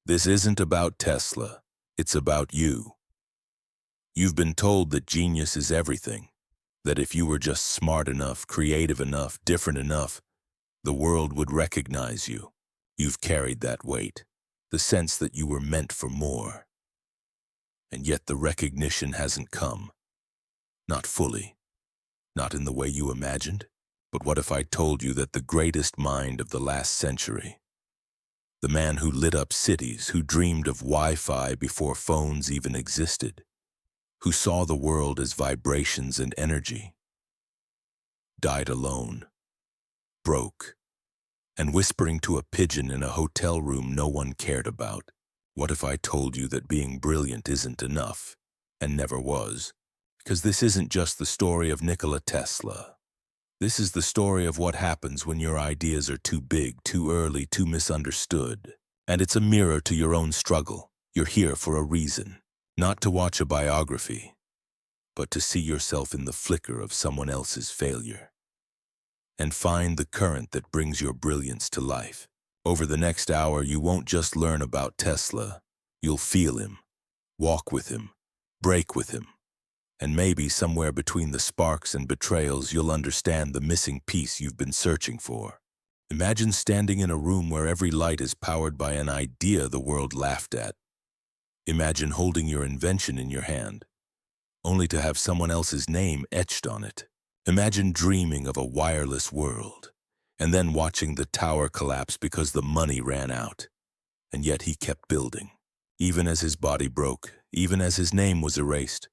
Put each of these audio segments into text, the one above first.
This isn't about Tesla. It's about you. You've been told that genius is everything, that if you were just smart enough, creative enough, different enough, the world would recognize you. You've carried that weight, the sense that you were meant for more. And yet the recognition hasn't come. Not fully. Not in the way you imagined. But what if I told you that the greatest mind of the last century, the man who lit up cities, who dreamed of Wi-Fi before phones even existed, who saw the world as vibrations and energy, died alone, broke, and whispering to a pigeon in a hotel room no one cared about? What if I told you that being brilliant isn't enough, and never was? Because this isn't just the story of Nikola Tesla. This is the story of what happens when your ideas are too big, too early, too misunderstood. And it's a mirror to your own struggle. You're here for a reason, not to watch a biography, but to see yourself in the flicker of someone else's failure. And find the current that brings your brilliance to life. Over the next hour, you won't just learn about Tesla. You'll feel him, walk with him, break with him. And maybe somewhere between the sparks and betrayals, you'll understand the missing piece you've been searching for. Imagine standing in a room where every light is powered by an idea the world laughed at. Imagine holding your invention in your hand, only to have someone else's name etched on it. Imagine dreaming of a wireless world, and then watching the tower collapse because the money ran out. And yet he kept building, even as his body broke, even as his name was erased.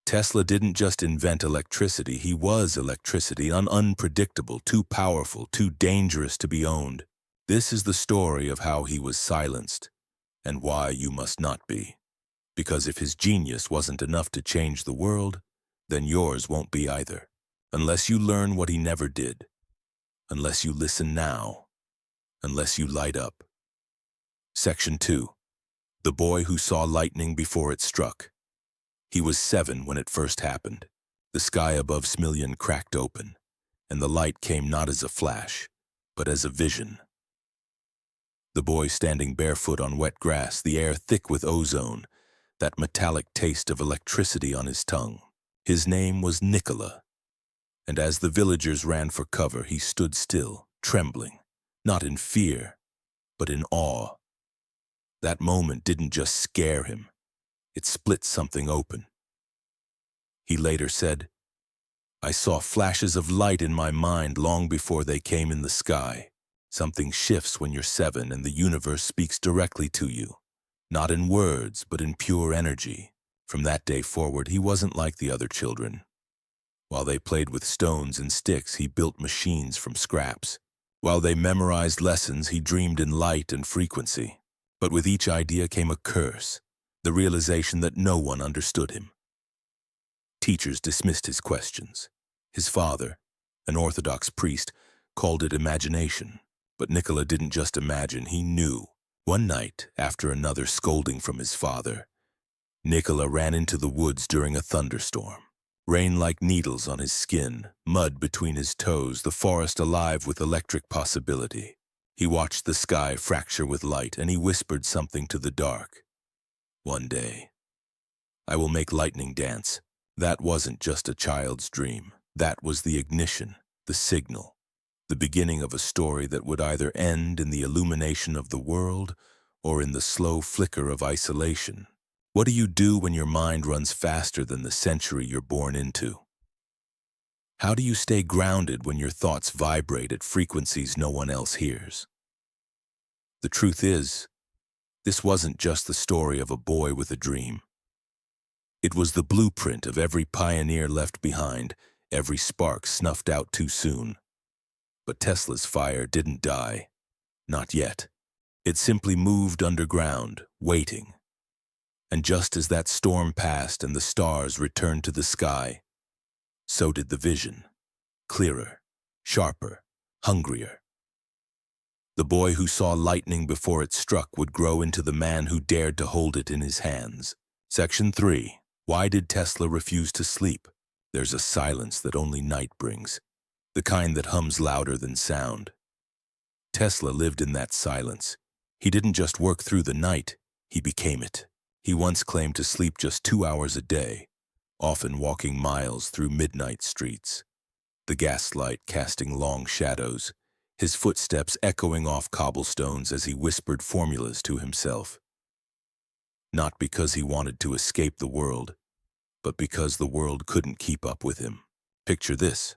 Tesla didn't just invent electricity, he was electricity, unpredictable, too powerful, too dangerous to be owned. This is the story of how he was silenced, and why you must not be. Because if his genius wasn't enough to change the world, then yours won't be either. Unless you learn what he never did. Unless you listen now. Unless you light up. Section 2. The boy who saw lightning before it struck. He was 7 when it first happened. The sky above Smiljan cracked open, and the light came not as a flash, but as a vision. The boy standing barefoot on wet grass, the air thick with ozone, that metallic taste of electricity on his tongue. His name was Nikola, and as the villagers ran for cover, he stood still, trembling, not in fear, but in awe. That moment didn't just scare him. It split something open. He later said, "I saw flashes of light in my mind long before they came in the sky. Something shifts when you're 7 and the universe speaks directly to you. Not in words, but in pure energy." From that day forward, he wasn't like the other children. While they played with stones and sticks, he built machines from scraps. While they memorized lessons, he dreamed in light and frequency. But with each idea came a curse. The realization that no one understood him. Teachers dismissed his questions. His father, an Orthodox priest, called it imagination. But Nikola didn't just imagine, he knew. One night, after another scolding from his father, Nikola ran into the woods during a thunderstorm. Rain like needles on his skin, mud between his toes, the forest alive with electric possibility. He watched the sky fracture with light, and he whispered something to the dark. "One day, I will make lightning dance." That wasn't just a child's dream. That was the ignition, the signal, the beginning of a story that would either end in the illumination of the world or in the slow flicker of isolation. What do you do when your mind runs faster than the century you're born into? How do you stay grounded when your thoughts vibrate at frequencies no one else hears? The truth is, this wasn't just the story of a boy with a dream. It was the blueprint of every pioneer left behind, every spark snuffed out too soon. But Tesla's fire didn't die. Not yet. It simply moved underground, waiting. And just as that storm passed and the stars returned to the sky, so did the vision. Clearer, sharper, hungrier. The boy who saw lightning before it struck would grow into the man who dared to hold it in his hands. Section 3. Why did Tesla refuse to sleep? There's a silence that only night brings, the kind that hums louder than sound. Tesla lived in that silence. He didn't just work through the night, he became it. He once claimed to sleep just 2 hours a day, often walking miles through midnight streets, the gaslight casting long shadows, his footsteps echoing off cobblestones as he whispered formulas to himself. Not because he wanted to escape the world, but because the world couldn't keep up with him. Picture this.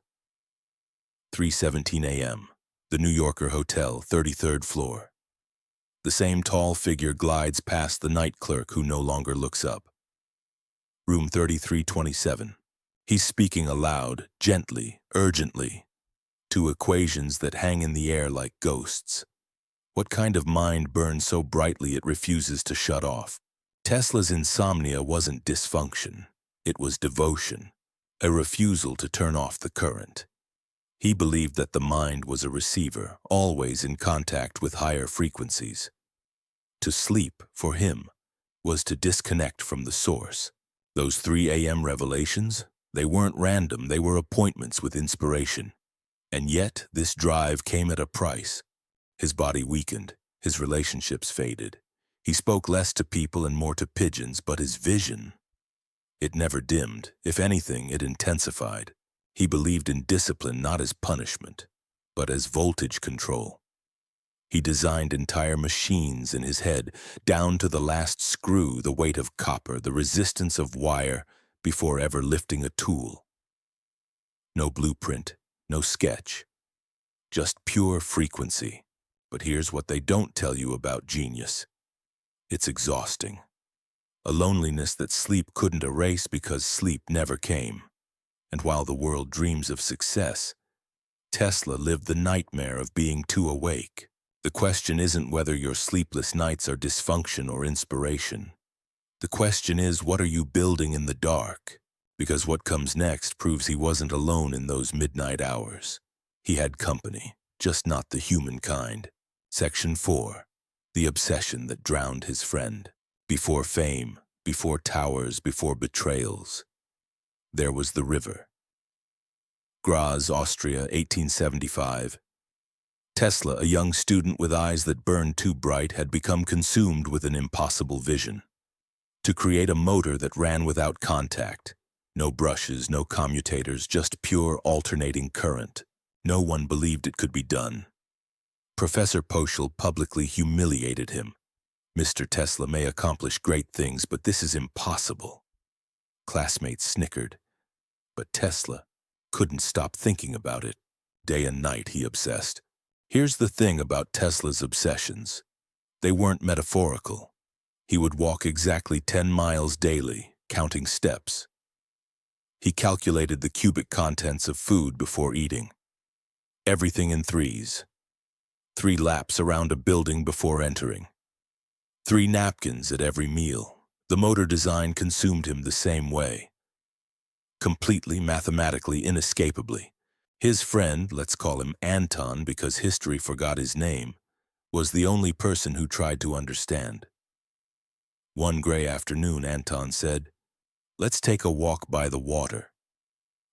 3:17 a.m., the New Yorker Hotel, 33rd floor. The same tall figure glides past the night clerk who no longer looks up. Room 3327. He's speaking aloud, gently, urgently, to equations that hang in the air like ghosts. What kind of mind burns so brightly it refuses to shut off? Tesla's insomnia wasn't dysfunction. It was devotion, a refusal to turn off the current. He believed that the mind was a receiver, always in contact with higher frequencies. To sleep, for him, was to disconnect from the source. Those 3 a.m. revelations, they weren't random, they were appointments with inspiration. And yet, this drive came at a price. His body weakened, his relationships faded. He spoke less to people and more to pigeons, but his vision, it never dimmed. If anything, it intensified. He believed in discipline not as punishment, but as voltage control. He designed entire machines in his head, down to the last screw, the weight of copper, the resistance of wire, before ever lifting a tool. No blueprint, no sketch, just pure frequency. But here's what they don't tell you about genius. It's exhausting. A loneliness that sleep couldn't erase because sleep never came. And while the world dreams of success, Tesla lived the nightmare of being too awake. The question isn't whether your sleepless nights are dysfunction or inspiration. The question is, what are you building in the dark? Because what comes next proves he wasn't alone in those midnight hours. He had company, just not the human kind. Section 4. The obsession that drowned his friend. Before fame, before towers, before betrayals, there was the river. Graz, Austria, 1875. Tesla, a young student with eyes that burned too bright, had become consumed with an impossible vision. To create a motor that ran without contact. No brushes, no commutators, just pure alternating current. No one believed it could be done. Professor Poschel publicly humiliated him. Mr. Tesla may accomplish great things, but this is impossible. Classmates snickered, but Tesla couldn't stop thinking about it. Day and night he obsessed. Here's the thing about Tesla's obsessions. They weren't metaphorical. He would walk exactly 10 miles daily, counting steps. He calculated the cubic contents of food before eating. Everything in threes. 3 laps around a building before entering. 3 napkins at every meal. The motor design consumed him the same way. Completely, mathematically, inescapably. His friend, let's call him Anton because history forgot his name, was the only person who tried to understand. One gray afternoon, Anton said, "Let's take a walk by the water.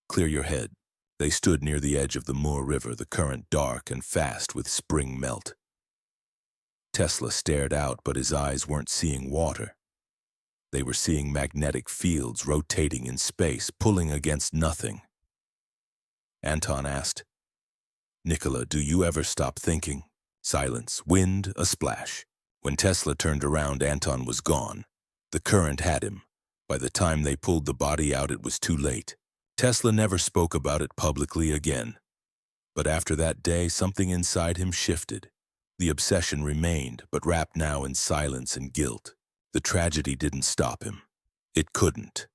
Clear your head." They stood near the edge of the Moor River, the current dark and fast with spring melt. Tesla stared out, but his eyes weren't seeing water. They were seeing magnetic fields rotating in space, pulling against nothing. Anton asked, "Nikola, do you ever stop thinking?" Silence, wind, a splash. When Tesla turned around, Anton was gone. The current had him. By the time they pulled the body out, it was too late. Tesla never spoke about it publicly again. But after that day, something inside him shifted. The obsession remained, but wrapped now in silence and guilt. The tragedy didn't stop him. It couldn't.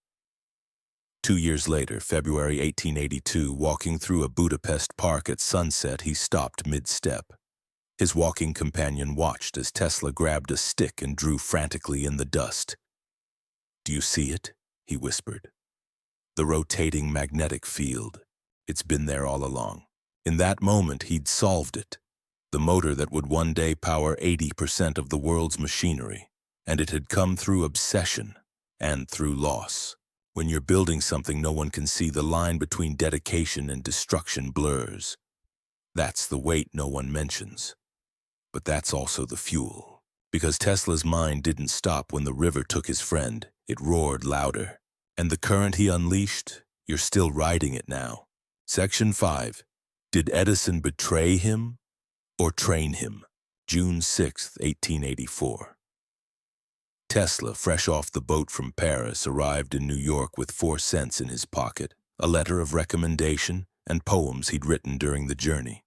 2 years later, February 1882, walking through a Budapest park at sunset, he stopped mid-step. His walking companion watched as Tesla grabbed a stick and drew frantically in the dust. "Do you see it?" he whispered. "The rotating magnetic field. It's been there all along." In that moment, he'd solved it. The motor that would one day power 80% of the world's machinery. And it had come through obsession and through loss. When you're building something no one can see, the line between dedication and destruction blurs. That's the weight no one mentions. But that's also the fuel. Because Tesla's mind didn't stop when the river took his friend. It roared louder. And the current he unleashed, you're still riding it now. Section 5. Did Edison betray him or train him? June 6, 1884. Tesla, fresh off the boat from Paris, arrived in New York with 4 cents in his pocket, a letter of recommendation, and poems he'd written during the journey.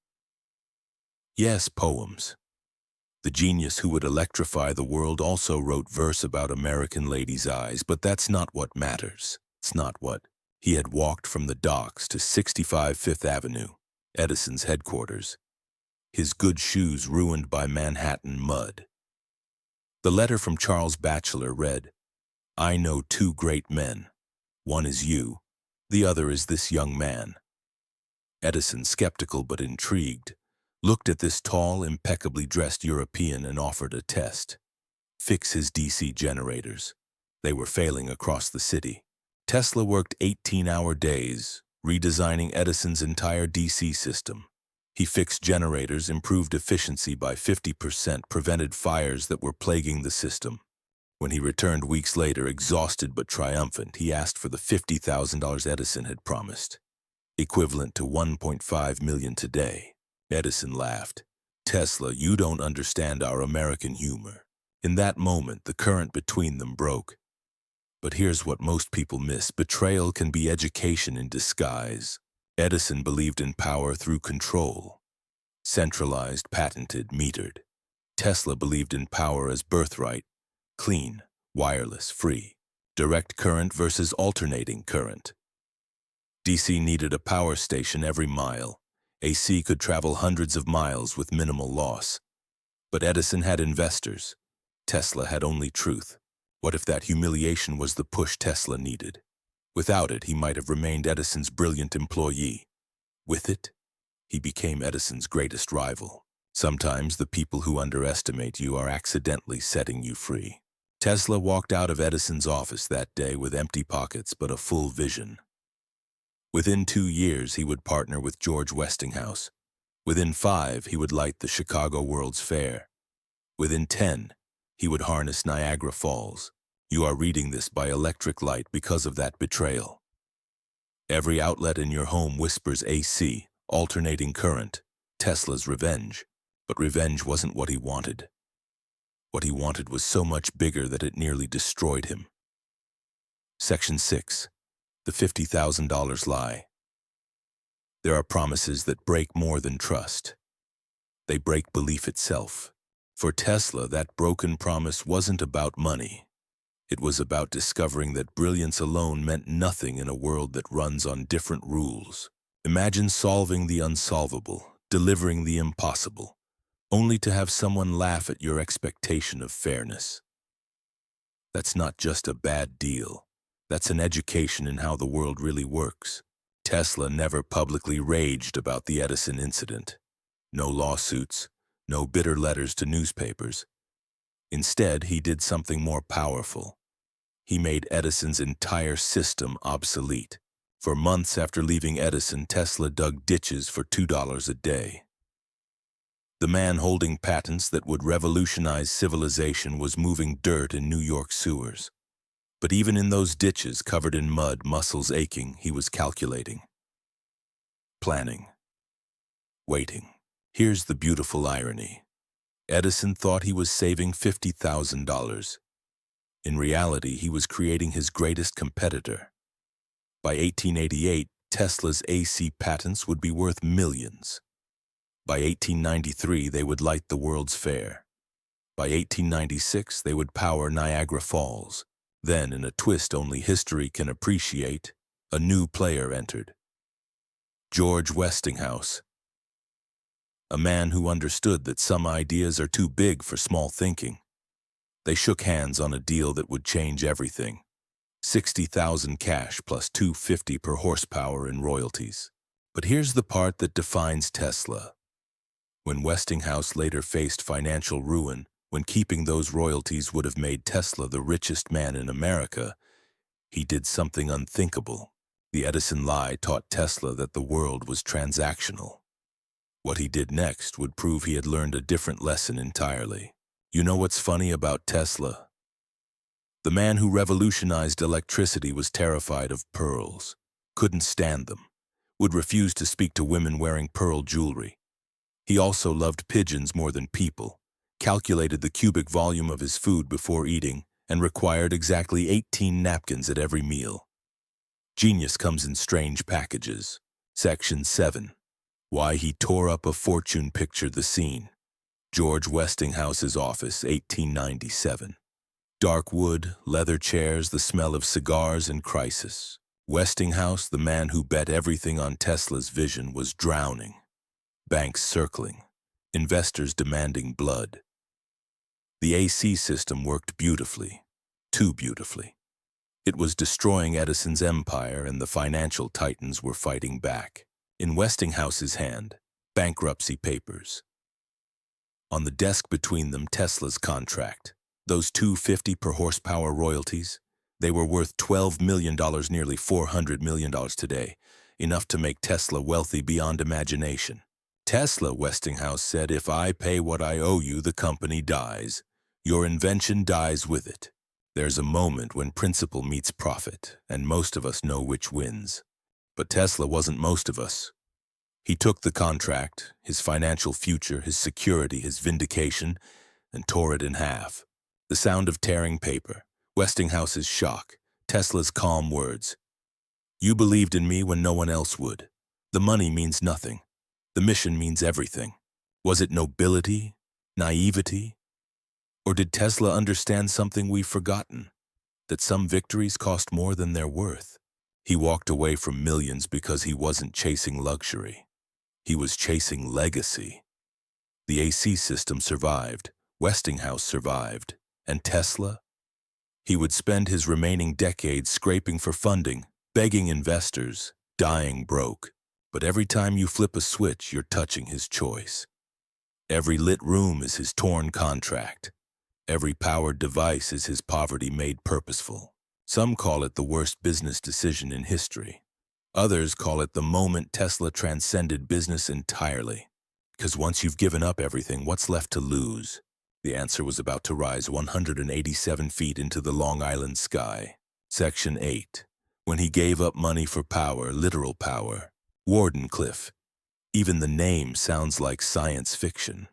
Yes, poems. The genius who would electrify the world also wrote verse about American ladies' eyes, but that's not what matters. It's not what. He had walked from the docks to 65 Fifth Avenue, Edison's headquarters, his good shoes ruined by Manhattan mud. The letter from Charles Batchelor read, "I know 2 great men. One is you, the other is this young man." Edison, skeptical but intrigued, looked at this tall, impeccably dressed European and offered a test. Fix his DC generators. They were failing across the city. Tesla worked 18-hour days, redesigning Edison's entire DC system. He fixed generators, improved efficiency by 50%, prevented fires that were plaguing the system. When he returned weeks later, exhausted but triumphant, he asked for the $50,000 Edison had promised, equivalent to $1.5 million today. Edison laughed. "Tesla, you don't understand our American humor." In that moment, the current between them broke. But here's what most people miss. Betrayal can be education in disguise. Edison believed in power through control. Centralized, patented, metered. Tesla believed in power as birthright. Clean, wireless, free. Direct current versus alternating current. DC needed a power station every mile. AC could travel hundreds of miles with minimal loss. But Edison had investors. Tesla had only truth. What if that humiliation was the push Tesla needed? Without it, he might have remained Edison's brilliant employee. With it, he became Edison's greatest rival. Sometimes the people who underestimate you are accidentally setting you free. Tesla walked out of Edison's office that day with empty pockets but a full vision. Within 2 years, he would partner with George Westinghouse. Within 5, he would light the Chicago World's Fair. Within 10, he would harness Niagara Falls. You are reading this by electric light because of that betrayal. Every outlet in your home whispers AC, alternating current, Tesla's revenge. But revenge wasn't what he wanted. What he wanted was so much bigger that it nearly destroyed him. Section 6. The $50,000 lie. There are promises that break more than trust. They break belief itself. For Tesla, that broken promise wasn't about money. It was about discovering that brilliance alone meant nothing in a world that runs on different rules. Imagine solving the unsolvable, delivering the impossible, only to have someone laugh at your expectation of fairness. That's not just a bad deal. That's an education in how the world really works. Tesla never publicly raged about the Edison incident. No lawsuits, no bitter letters to newspapers. Instead, he did something more powerful. He made Edison's entire system obsolete. For months after leaving Edison, Tesla dug ditches for $2 a day. The man holding patents that would revolutionize civilization was moving dirt in New York sewers. But even in those ditches covered in mud, muscles aching, he was calculating. Planning. Waiting. Here's the beautiful irony. Edison thought he was saving $50,000. In reality, he was creating his greatest competitor. By 1888, Tesla's AC patents would be worth millions. By 1893, they would light the World's Fair. By 1896, they would power Niagara Falls. Then, in a twist only history can appreciate, a new player entered. George Westinghouse. A man who understood that some ideas are too big for small thinking. They shook hands on a deal that would change everything. $60,000 cash plus $250 per horsepower in royalties. But here's the part that defines Tesla. When Westinghouse later faced financial ruin, when keeping those royalties would have made Tesla the richest man in America, he did something unthinkable. The Edison lie taught Tesla that the world was transactional. What he did next would prove he had learned a different lesson entirely. You know what's funny about Tesla? The man who revolutionized electricity was terrified of pearls, couldn't stand them, would refuse to speak to women wearing pearl jewelry. He also loved pigeons more than people, calculated the cubic volume of his food before eating, and required exactly 18 napkins at every meal. Genius comes in strange packages. Section 7. Why he tore up a fortune. Picture the scene. George Westinghouse's office, 1897. Dark wood, leather chairs, the smell of cigars and crisis. Westinghouse, the man who bet everything on Tesla's vision, was drowning. Banks circling. Investors demanding blood. The AC system worked beautifully. Too beautifully. It was destroying Edison's empire, and the financial titans were fighting back. In Westinghouse's hand, bankruptcy papers. On the desk between them, Tesla's contract. Those $250 per horsepower royalties, they were worth $12 million, nearly $400 million today, enough to make Tesla wealthy beyond imagination. Tesla, Westinghouse said, if I pay what I owe you, the company dies. Your invention dies with it. There's a moment when principle meets profit, and most of us know which wins. But Tesla wasn't most of us. He took the contract, his financial future, his security, his vindication, and tore it in half. The sound of tearing paper, Westinghouse's shock, Tesla's calm words. You believed in me when no one else would. The money means nothing. The mission means everything. Was it nobility? Naivety? Or did Tesla understand something we've forgotten? That some victories cost more than they're worth? He walked away from millions because he wasn't chasing luxury. He was chasing legacy. The AC system survived, Westinghouse survived, and Tesla? He would spend his remaining decades scraping for funding, begging investors, dying broke. But every time you flip a switch, you're touching his choice. Every lit room is his torn contract. Every powered device is his poverty made purposeful. Some call it the worst business decision in history. Others call it the moment Tesla transcended business entirely. Because once you've given up everything, what's left to lose? The answer was about to rise 187 feet into the Long Island sky. Section 8. When he gave up money for power, literal power. Wardenclyffe. Even the name sounds like science fiction.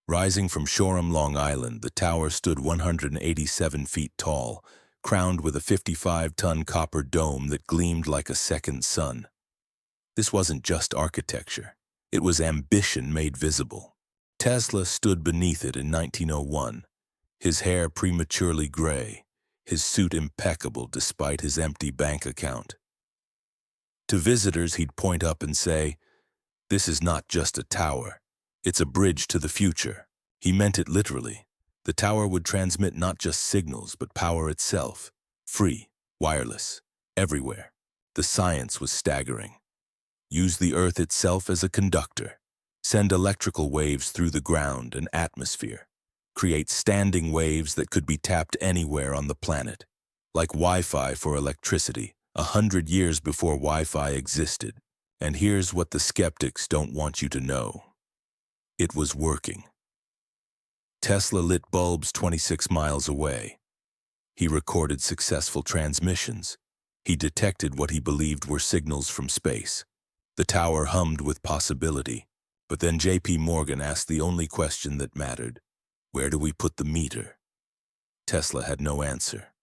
Rising from Shoreham, Long Island, the tower stood 187 feet tall, crowned with a 55-ton copper dome that gleamed like a second sun. This wasn't just architecture. It was ambition made visible. Tesla stood beneath it in 1901, his hair prematurely gray, his suit impeccable despite his empty bank account. To visitors, he'd point up and say, "This is not just a tower. It's a bridge to the future." He meant it literally. The tower would transmit not just signals, but power itself. Free, wireless, everywhere. The science was staggering. Use the Earth itself as a conductor. Send electrical waves through the ground and atmosphere. Create standing waves that could be tapped anywhere on the planet. Like Wi-Fi for electricity, 100 years before Wi-Fi existed. And here's what the skeptics don't want you to know. It was working. Tesla lit bulbs 26 miles away. He recorded successful transmissions. He detected what he believed were signals from space. The tower hummed with possibility. But then J.P. Morgan asked the only question that mattered. Where do we put the meter? Tesla had no answer.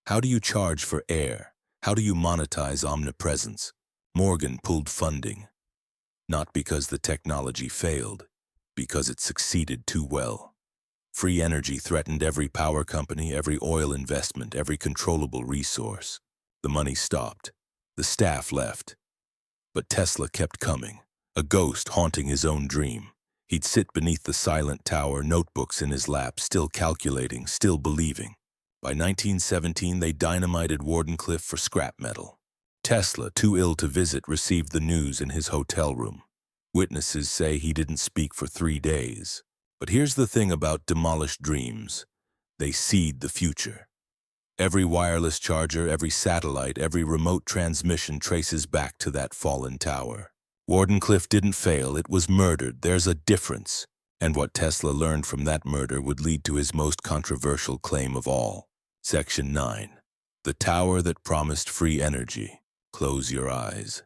How do you charge for air? How do you monetize omnipresence? Morgan pulled funding. Not because the technology failed, because it succeeded too well. Free energy threatened every power company, every oil investment, every controllable resource. The money stopped. The staff left. But Tesla kept coming, a ghost haunting his own dream. He'd sit beneath the silent tower, notebooks in his lap, still calculating, still believing. By 1917, they dynamited Wardenclyffe for scrap metal. Tesla, too ill to visit, received the news in his hotel room. Witnesses say he didn't speak for 3 days. But here's the thing about demolished dreams. They seed the future. Every wireless charger, every satellite, every remote transmission traces back to that fallen tower. Wardenclyffe didn't fail, it was murdered. There's a difference. And what Tesla learned from that murder would lead to his most controversial claim of all. Section 9. The tower that promised free energy. Close your eyes.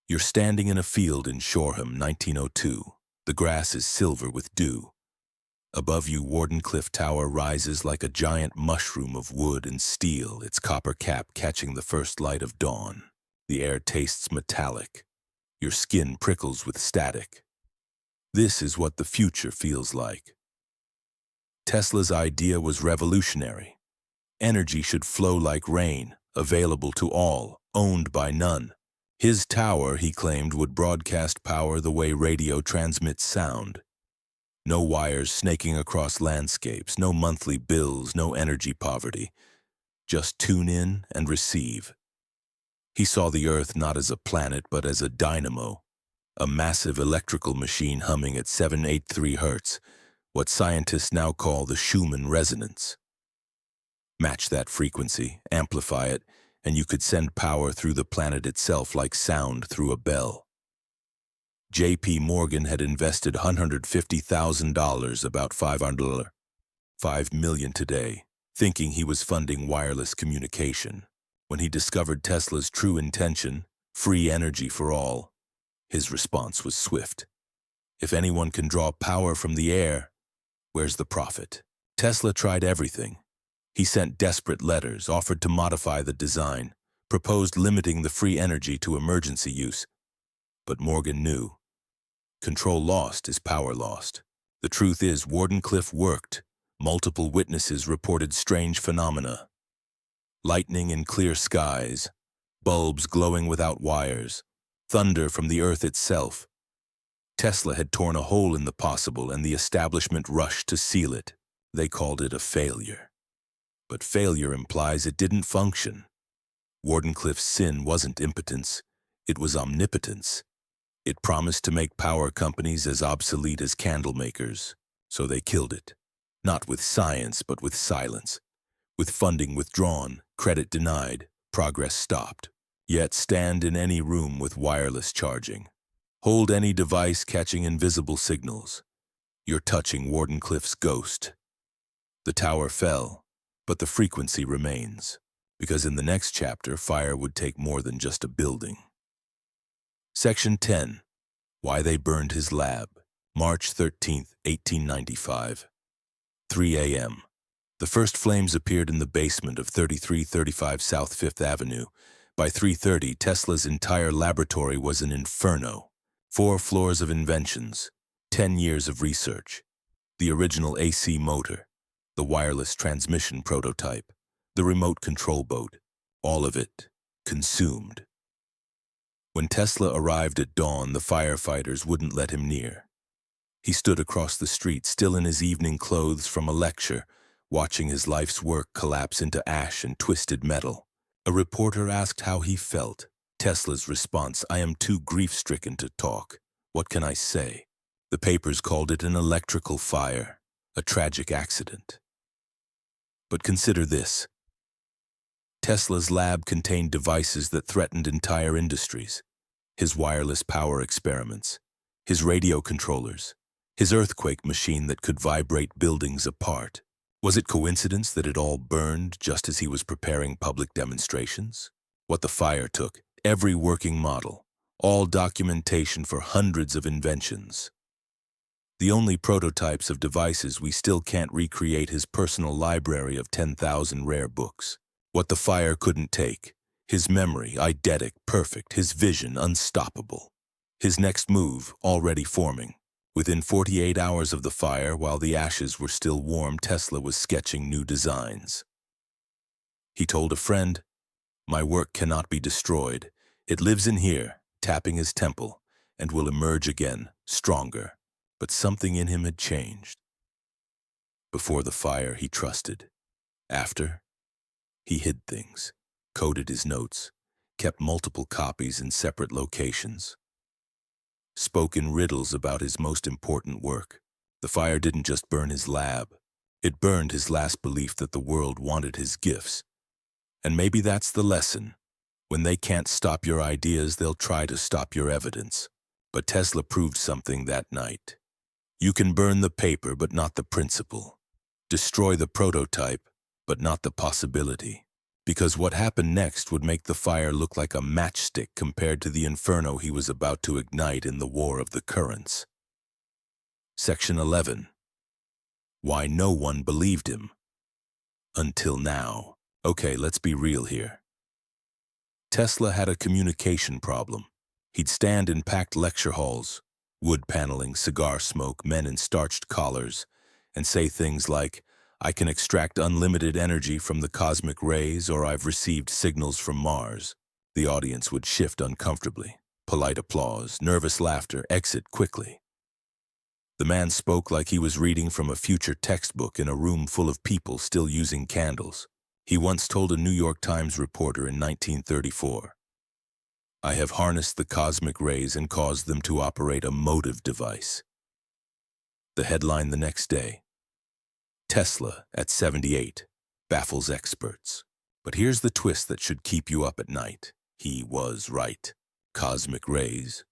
You're standing in a field in Shoreham, 1902. The grass is silver with dew. Above you, Wardenclyffe Tower rises like a giant mushroom of wood and steel, its copper cap catching the first light of dawn. The air tastes metallic. Your skin prickles with static. This is what the future feels like. Tesla's idea was revolutionary. Energy should flow like rain, available to all, owned by none. His tower, he claimed, would broadcast power the way radio transmits sound. No wires snaking across landscapes, no monthly bills, no energy poverty. Just tune in and receive. He saw the Earth not as a planet, but as a dynamo, a massive electrical machine humming at 783 Hertz, what scientists now call the Schumann resonance. Match that frequency, amplify it, and you could send power through the planet itself like sound through a bell. J.P. Morgan had invested $150,000, about $5 million today, thinking he was funding wireless communication. When he discovered Tesla's true intention, free energy for all, his response was swift. If anyone can draw power from the air, where's the profit? Tesla tried everything. He sent desperate letters, offered to modify the design, proposed limiting the free energy to emergency use. But Morgan knew. Control lost is power lost. The truth is, Wardenclyffe worked. Multiple witnesses reported strange phenomena. Lightning in clear skies, bulbs glowing without wires, thunder from the earth itself. Tesla had torn a hole in the possible, and the establishment rushed to seal it. They called it a failure. But failure implies it didn't function. Wardenclyffe's sin wasn't impotence, it was omnipotence. It promised to make power companies as obsolete as candle makers, so they killed it. Not with science, but with silence. With funding withdrawn, credit denied, progress stopped. Yet stand in any room with wireless charging. Hold any device catching invisible signals. You're touching Wardenclyffe's ghost. The tower fell, but the frequency remains, because in the next chapter, fire would take more than just a building. Section 10. Why They Burned His Lab. March 13, 1895. 3 a.m. The first flames appeared in the basement of 3335 South Fifth Avenue. By 3:30, Tesla's entire laboratory was an inferno. 4 floors of inventions, 10 years of research, the original AC motor, the wireless transmission prototype, the remote control boat, all of it consumed. When Tesla arrived at dawn, the firefighters wouldn't let him near. He stood across the street, still in his evening clothes from a lecture, watching his life's work collapse into ash and twisted metal. A reporter asked how he felt. Tesla's response, "I am too grief-stricken to talk. What can I say?" The papers called it an electrical fire, a tragic accident. But consider this. Tesla's lab contained devices that threatened entire industries. His wireless power experiments, his radio controllers, his earthquake machine that could vibrate buildings apart. Was it coincidence that it all burned just as he was preparing public demonstrations? What the fire took, every working model, all documentation for hundreds of inventions. The only prototypes of devices we still can't recreate, his personal library of 10,000 rare books. What the fire couldn't take, his memory, eidetic, perfect, his vision, unstoppable. His next move, already forming. Within 48 hours of the fire, while the ashes were still warm, Tesla was sketching new designs. He told a friend, "My work cannot be destroyed. It lives in here," tapping his temple, "and will emerge again, stronger." But something in him had changed. Before the fire, he trusted. After, he hid things, coded his notes, kept multiple copies in separate locations. Spoke in riddles about his most important work. The fire didn't just burn his lab. It burned his last belief that the world wanted his gifts. And maybe that's the lesson. When they can't stop your ideas, they'll try to stop your evidence. But Tesla proved something that night. You can burn the paper, but not the principle. Destroy the prototype, but not the possibility. Because what happened next would make the fire look like a matchstick compared to the inferno he was about to ignite in the War of the Currents. Section 11. Why no one believed him. Until now. Okay, let's be real here. Tesla had a communication problem. He'd stand in packed lecture halls, wood paneling, cigar smoke, men in starched collars, and say things like, "I can extract unlimited energy from the cosmic rays," or "I've received signals from Mars." The audience would shift uncomfortably. Polite applause, nervous laughter, exit quickly. The man spoke like he was reading from a future textbook in a room full of people still using candles. He once told a New York Times reporter in 1934, "I have harnessed the cosmic rays and caused them to operate a motive device." The headline the next day, "Tesla at 78 baffles experts." But here's the twist that should keep you up at night. He was right. Cosmic rays.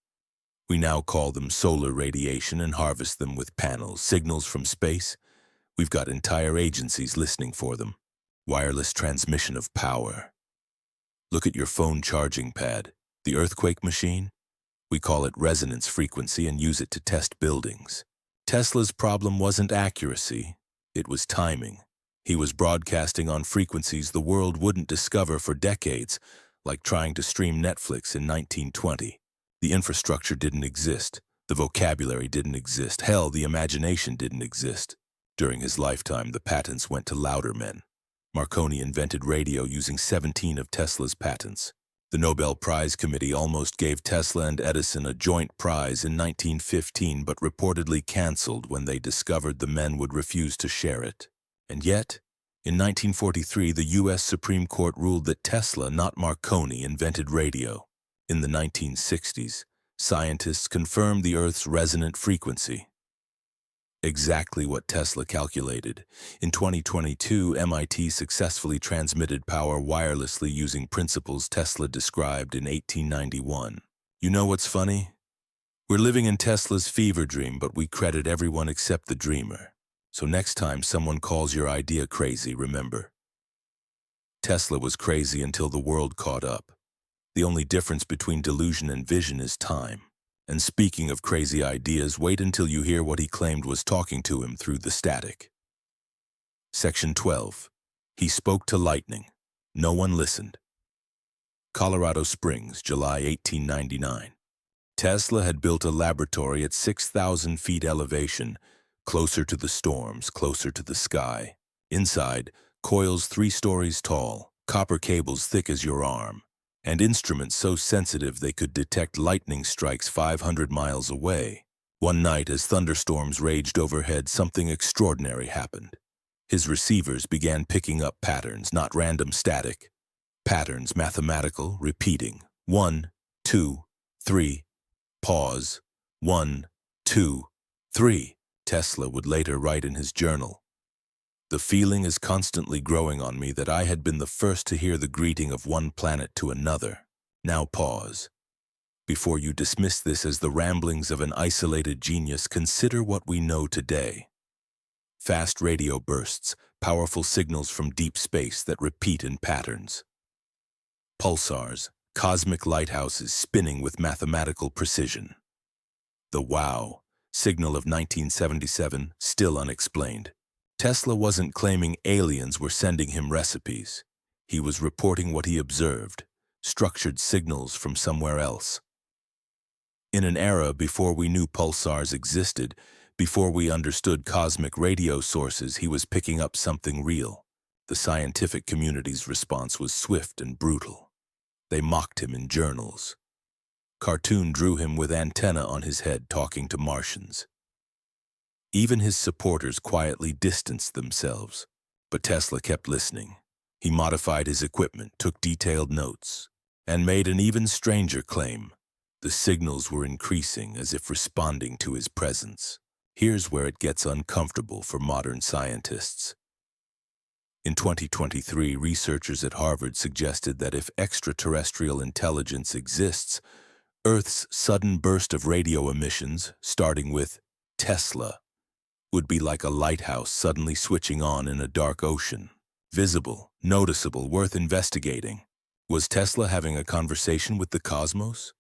We now call them solar radiation and harvest them with panels, signals from space. We've got entire agencies listening for them. Wireless transmission of power. Look at your phone charging pad. The earthquake machine? We call it resonance frequency and use it to test buildings. Tesla's problem wasn't accuracy, it was timing. He was broadcasting on frequencies the world wouldn't discover for decades, like trying to stream Netflix in 1920. The infrastructure didn't exist. The vocabulary didn't exist. Hell, the imagination didn't exist. During his lifetime, the patents went to louder men. Marconi invented radio using 17 of Tesla's patents. The Nobel Prize Committee almost gave Tesla and Edison a joint prize in 1915, but reportedly canceled when they discovered the men would refuse to share it. And yet, in 1943, the U.S. Supreme Court ruled that Tesla, not Marconi, invented radio. In the 1960s, scientists confirmed the Earth's resonant frequency. Exactly what Tesla calculated. In 2022, MIT successfully transmitted power wirelessly using principles Tesla described in 1891. You know what's funny? We're living in Tesla's fever dream, but we credit everyone except the dreamer. So next time someone calls your idea crazy, remember, Tesla was crazy until the world caught up. The only difference between delusion and vision is time. And speaking of crazy ideas, wait until you hear what he claimed was talking to him through the static. Section 12. He spoke to lightning. No one listened. Colorado Springs, July 1899. Tesla had built a laboratory at 6,000 feet elevation, closer to the storms, closer to the sky. Inside, coils 3 stories tall, copper cables thick as your arm, and instruments so sensitive they could detect lightning strikes 500 miles away. One night, as thunderstorms raged overhead, something extraordinary happened. His receivers began picking up patterns, not random static. Patterns, mathematical, repeating. 1, 2, 3. Pause. 1, 2, 3. Tesla would later write in his journal, "The feeling is constantly growing on me that I had been the first to hear the greeting of one planet to another." Now pause. Before you dismiss this as the ramblings of an isolated genius, consider what we know today. Fast radio bursts, powerful signals from deep space that repeat in patterns. Pulsars, cosmic lighthouses spinning with mathematical precision. The wow signal of 1977, still unexplained. Tesla wasn't claiming aliens were sending him recipes. He was reporting what he observed, structured signals from somewhere else. In an era before we knew pulsars existed, before we understood cosmic radio sources, he was picking up something real. The scientific community's response was swift and brutal. They mocked him in journals. Cartoon drew him with antenna on his head talking to Martians. Even his supporters quietly distanced themselves. But Tesla kept listening. He modified his equipment, took detailed notes, and made an even stranger claim. The signals were increasing, as if responding to his presence. Here's where it gets uncomfortable for modern scientists. In 2023, researchers at Harvard suggested that if extraterrestrial intelligence exists, Earth's sudden burst of radio emissions, starting with Tesla would be like a lighthouse suddenly switching on in a dark ocean. Visible, noticeable, worth investigating. Was Tesla having a conversation with the cosmos?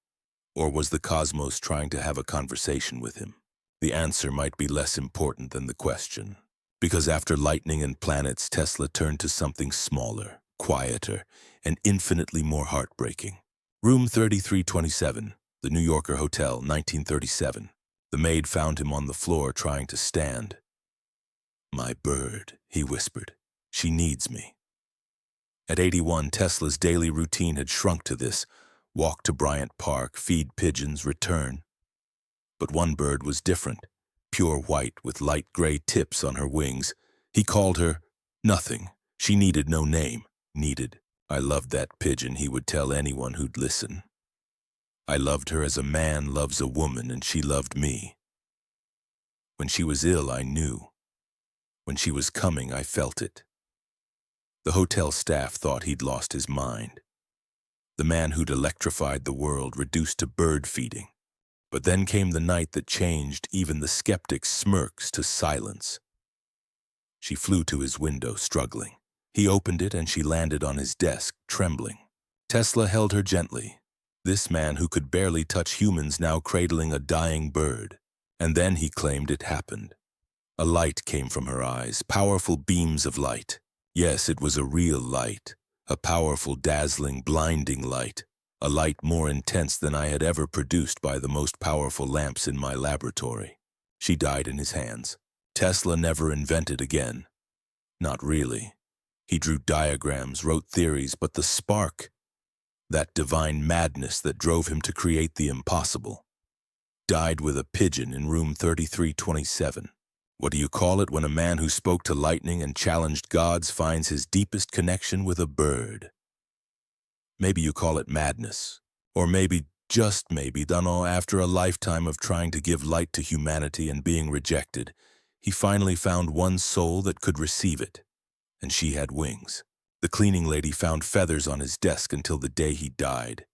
Or was the cosmos trying to have a conversation with him? The answer might be less important than the question. Because after lightning and planets, Tesla turned to something smaller, quieter, and infinitely more heartbreaking. Room 3327, the New Yorker Hotel, 1937. The maid found him on the floor trying to stand. "My bird," he whispered. "She needs me." At 81, Tesla's daily routine had shrunk to this: walk to Bryant Park, feed pigeons, return. But one bird was different, pure white with light gray tips on her wings. He called her nothing. She needed no name. Needed. "I loved that pigeon," he would tell anyone who'd listen. "I loved her as a man loves a woman, and she loved me. When she was ill, I knew. When she was coming, I felt it." The hotel staff thought he'd lost his mind. The man who'd electrified the world reduced to bird feeding. But then came the night that changed even the skeptic's smirks to silence. She flew to his window, struggling. He opened it and she landed on his desk, trembling. Tesla held her gently. This man who could barely touch humans now cradling a dying bird. And then he claimed it happened. A light came from her eyes, powerful beams of light. Yes, it was a real light, a powerful, dazzling, blinding light. A light more intense than I had ever produced by the most powerful lamps in my laboratory. She died in his hands. Tesla never invented again. Not really. He drew diagrams, wrote theories, but the spark, that divine madness that drove him to create the impossible, died with a pigeon in room 3327. What do you call it when a man who spoke to lightning and challenged gods finds his deepest connection with a bird? Maybe you call it madness, or maybe, just maybe, after a lifetime of trying to give light to humanity and being rejected, he finally found one soul that could receive it, and she had wings. The cleaning lady found feathers on his desk until the day he died.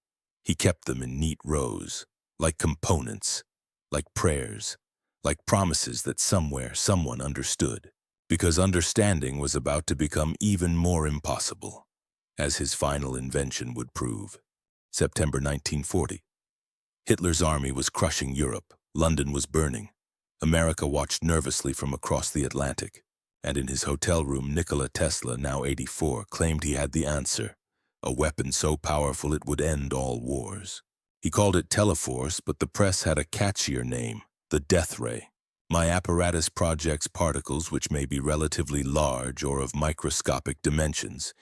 He kept them in neat rows, like components, like prayers, like promises that somewhere someone understood, because understanding was about to become even more impossible, as his final invention would prove. September 1940. Hitler's army was crushing Europe. London was burning. America watched nervously from across the Atlantic. And in his hotel room, Nikola Tesla, now 84, claimed he had the answer, a weapon so powerful it would end all wars. He called it Teleforce, but the press had a catchier name, the death ray. My apparatus projects particles which may be relatively large or of microscopic dimensions,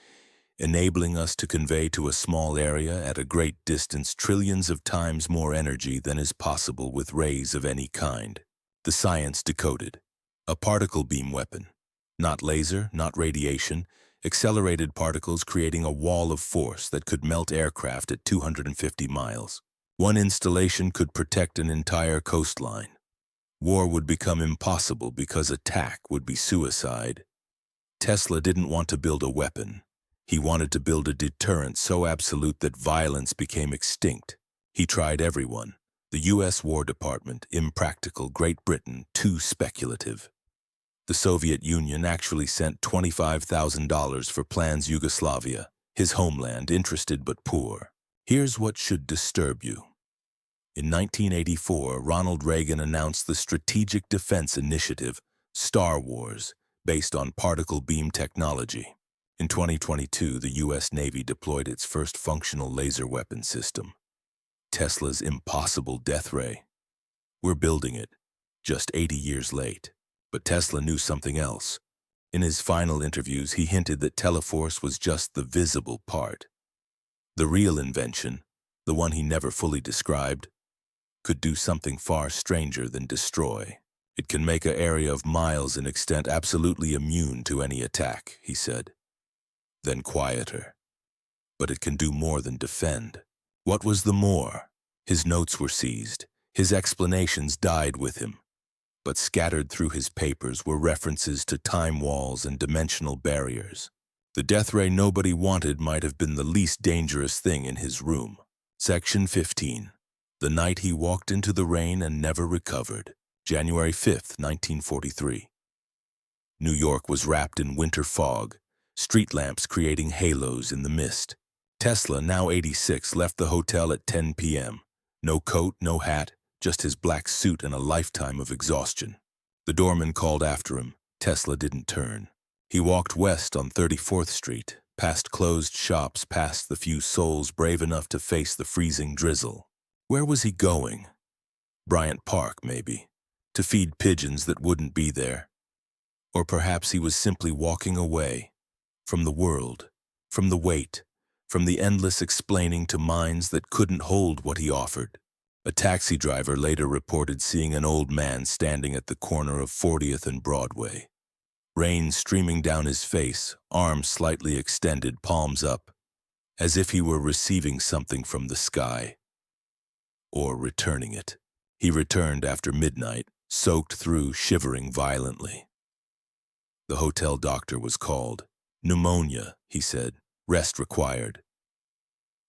enabling us to convey to a small area at a great distance trillions of times more energy than is possible with rays of any kind. The science decoded. A particle beam weapon. Not laser, not radiation, accelerated particles creating a wall of force that could melt aircraft at 250 miles. One installation could protect an entire coastline. War would become impossible because attack would be suicide. Tesla didn't want to build a weapon. He wanted to build a deterrent so absolute that violence became extinct. He tried everyone. The U.S. War Department, impractical. Great Britain, too speculative. The Soviet Union actually sent $25,000 for plans Yugoslavia, his homeland, interested but poor. Here's what should disturb you. In 1984, Ronald Reagan announced the Strategic Defense Initiative, Star Wars, based on particle beam technology. In 2022, the U.S. Navy deployed its first functional laser weapon system, Tesla's impossible death ray. We're building it, just 80 years late. But Tesla knew something else. In his final interviews, he hinted that Teleforce was just the visible part. The real invention, the one he never fully described, could do something far stranger than destroy. It can make an area of miles in extent absolutely immune to any attack, he said. Then quieter. But it can do more than defend. What was the more? His notes were seized. His explanations died with him. But scattered through his papers were references to time walls and dimensional barriers. The death ray nobody wanted might have been the least dangerous thing in his room. Section 15. The night he walked into the rain and never recovered. January 5th, 1943. New York was wrapped in winter fog, street lamps creating halos in the mist. Tesla, now 86, left the hotel at 10 p.m. No coat, no hat, just his black suit and a lifetime of exhaustion. The doorman called after him. Tesla didn't turn. He walked west on 34th Street, past closed shops, past the few souls brave enough to face the freezing drizzle. Where was he going? Bryant Park, maybe, to feed pigeons that wouldn't be there. Or perhaps he was simply walking away from the world, from the weight, from the endless explaining to minds that couldn't hold what he offered. A taxi driver later reported seeing an old man standing at the corner of 40th and Broadway. Rain streaming down his face, arms slightly extended, palms up, as if he were receiving something from the sky. Or returning it. He returned after midnight, soaked through, shivering violently. The hotel doctor was called. Pneumonia, he said. Rest required.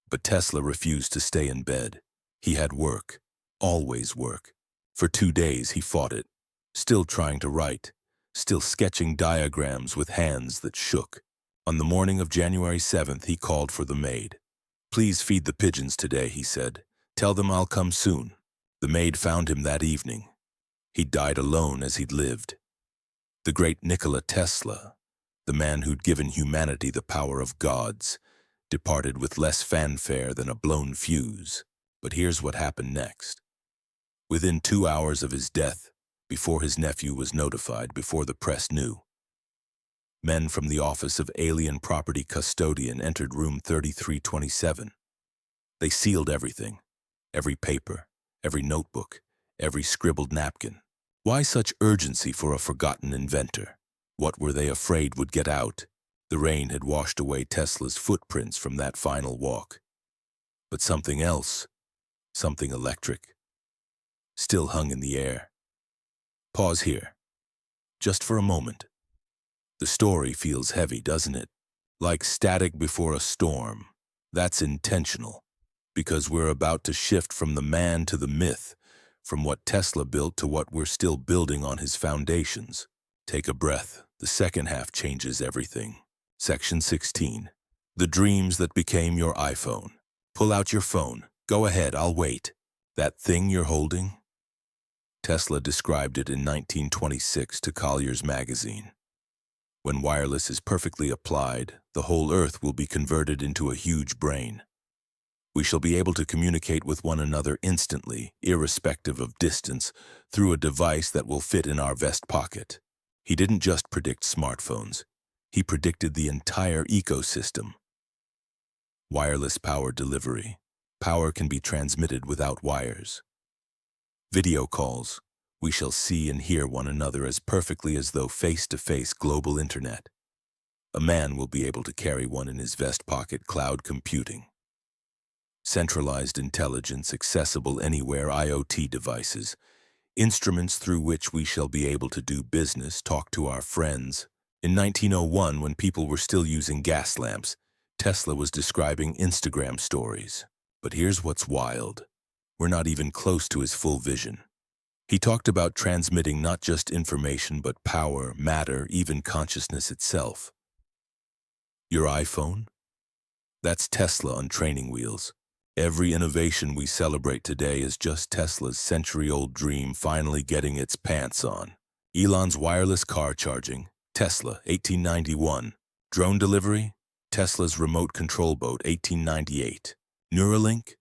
But Tesla refused to stay in bed. He had work. Always work. For 2 days he fought it. Still trying to write. Still sketching diagrams with hands that shook. On the morning of January 7th, he called for the maid. "Please feed the pigeons today," he said. "Tell them I'll come soon." The maid found him that evening. He died alone as he'd lived. The great Nikola Tesla, the man who'd given humanity the power of gods, departed with less fanfare than a blown fuse. But here's what happened next. Within 2 hours of his death, before his nephew was notified, before the press knew, men from the Office of Alien Property Custodian entered room 3327. They sealed everything, every paper, every notebook, every scribbled napkin. Why such urgency for a forgotten inventor? What were they afraid would get out? The rain had washed away Tesla's footprints from that final walk. But something else, something electric, still hung in the air. Pause here, just for a moment. The story feels heavy, doesn't it? Like static before a storm. That's intentional, because we're about to shift from the man to the myth, from what Tesla built to what we're still building on his foundations. Take a breath. The second half changes everything. Section 16. The dreams that became your iPhone. Pull out your phone. Go ahead, I'll wait. That thing you're holding? Tesla described it in 1926 to Collier's magazine. When wireless is perfectly applied, the whole Earth will be converted into a huge brain. We shall be able to communicate with one another instantly, irrespective of distance, through a device that will fit in our vest pocket. He didn't just predict smartphones. He predicted the entire ecosystem. Wireless power delivery. Power can be transmitted without wires. Video calls. We shall see and hear one another as perfectly as though face-to-face global internet. A man will be able to carry one in his vest pocket. Cloud computing. Centralized intelligence accessible anywhere. IoT devices. Instruments through which we shall be able to do business, talk to our friends. In 1901, when people were still using gas lamps, Tesla was describing Instagram stories. But here's what's wild. We're not even close to his full vision. He talked about transmitting not just information, but power, matter, even consciousness itself. Your iPhone? That's Tesla on training wheels. Every innovation we celebrate today is just Tesla's century-old dream finally getting its pants on. Elon's wireless car charging, Tesla, 1891. Drone delivery, Tesla's remote control boat, 1898. Neuralink,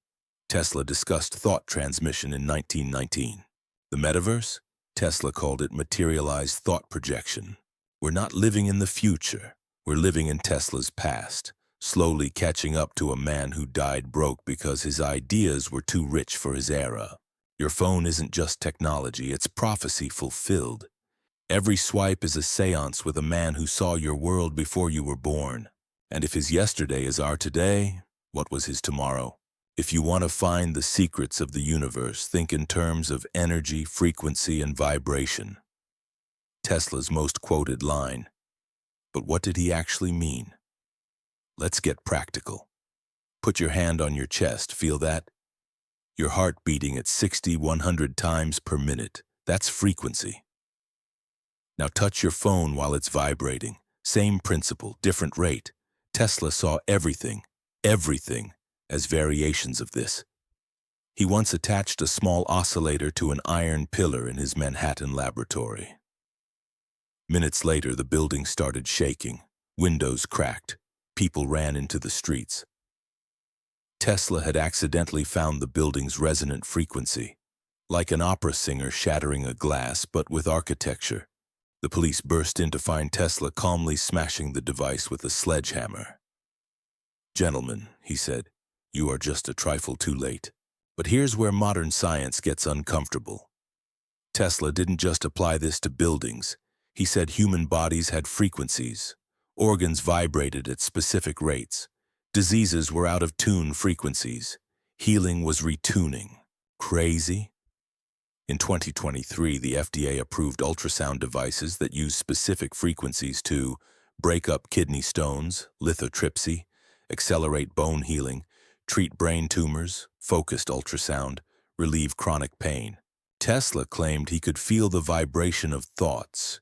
Tesla discussed thought transmission in 1919. The metaverse, Tesla called it materialized thought projection. We're not living in the future, we're living in Tesla's past. Slowly catching up to a man who died broke because his ideas were too rich for his era. Your phone isn't just technology, it's prophecy fulfilled. Every swipe is a seance with a man who saw your world before you were born. And if his yesterday is our today, what was his tomorrow? If you want to find the secrets of the universe, think in terms of energy, frequency, and vibration. Tesla's most quoted line. But what did he actually mean? Let's get practical. Put your hand on your chest, feel that? Your heart beating at 60, 100 times per minute. That's frequency. Now touch your phone while it's vibrating. Same principle, different rate. Tesla saw everything, as variations of this. He once attached a small oscillator to an iron pillar in his Manhattan laboratory. Minutes later, the building started shaking. Windows cracked. People ran into the streets. Tesla had accidentally found the building's resonant frequency, like an opera singer shattering a glass, but with architecture. The police burst in to find Tesla calmly smashing the device with a sledgehammer. "Gentlemen," he said, "you are just a trifle too late. But here's where modern science gets uncomfortable." Tesla didn't just apply this to buildings. He said human bodies had frequencies. Organs vibrated at specific rates. Diseases were out of tune frequencies. Healing was retuning. Crazy? In 2023, the FDA approved ultrasound devices that use specific frequencies to break up kidney stones, lithotripsy, accelerate bone healing, treat brain tumors, focused ultrasound, relieve chronic pain. Tesla claimed he could feel the vibration of thoughts.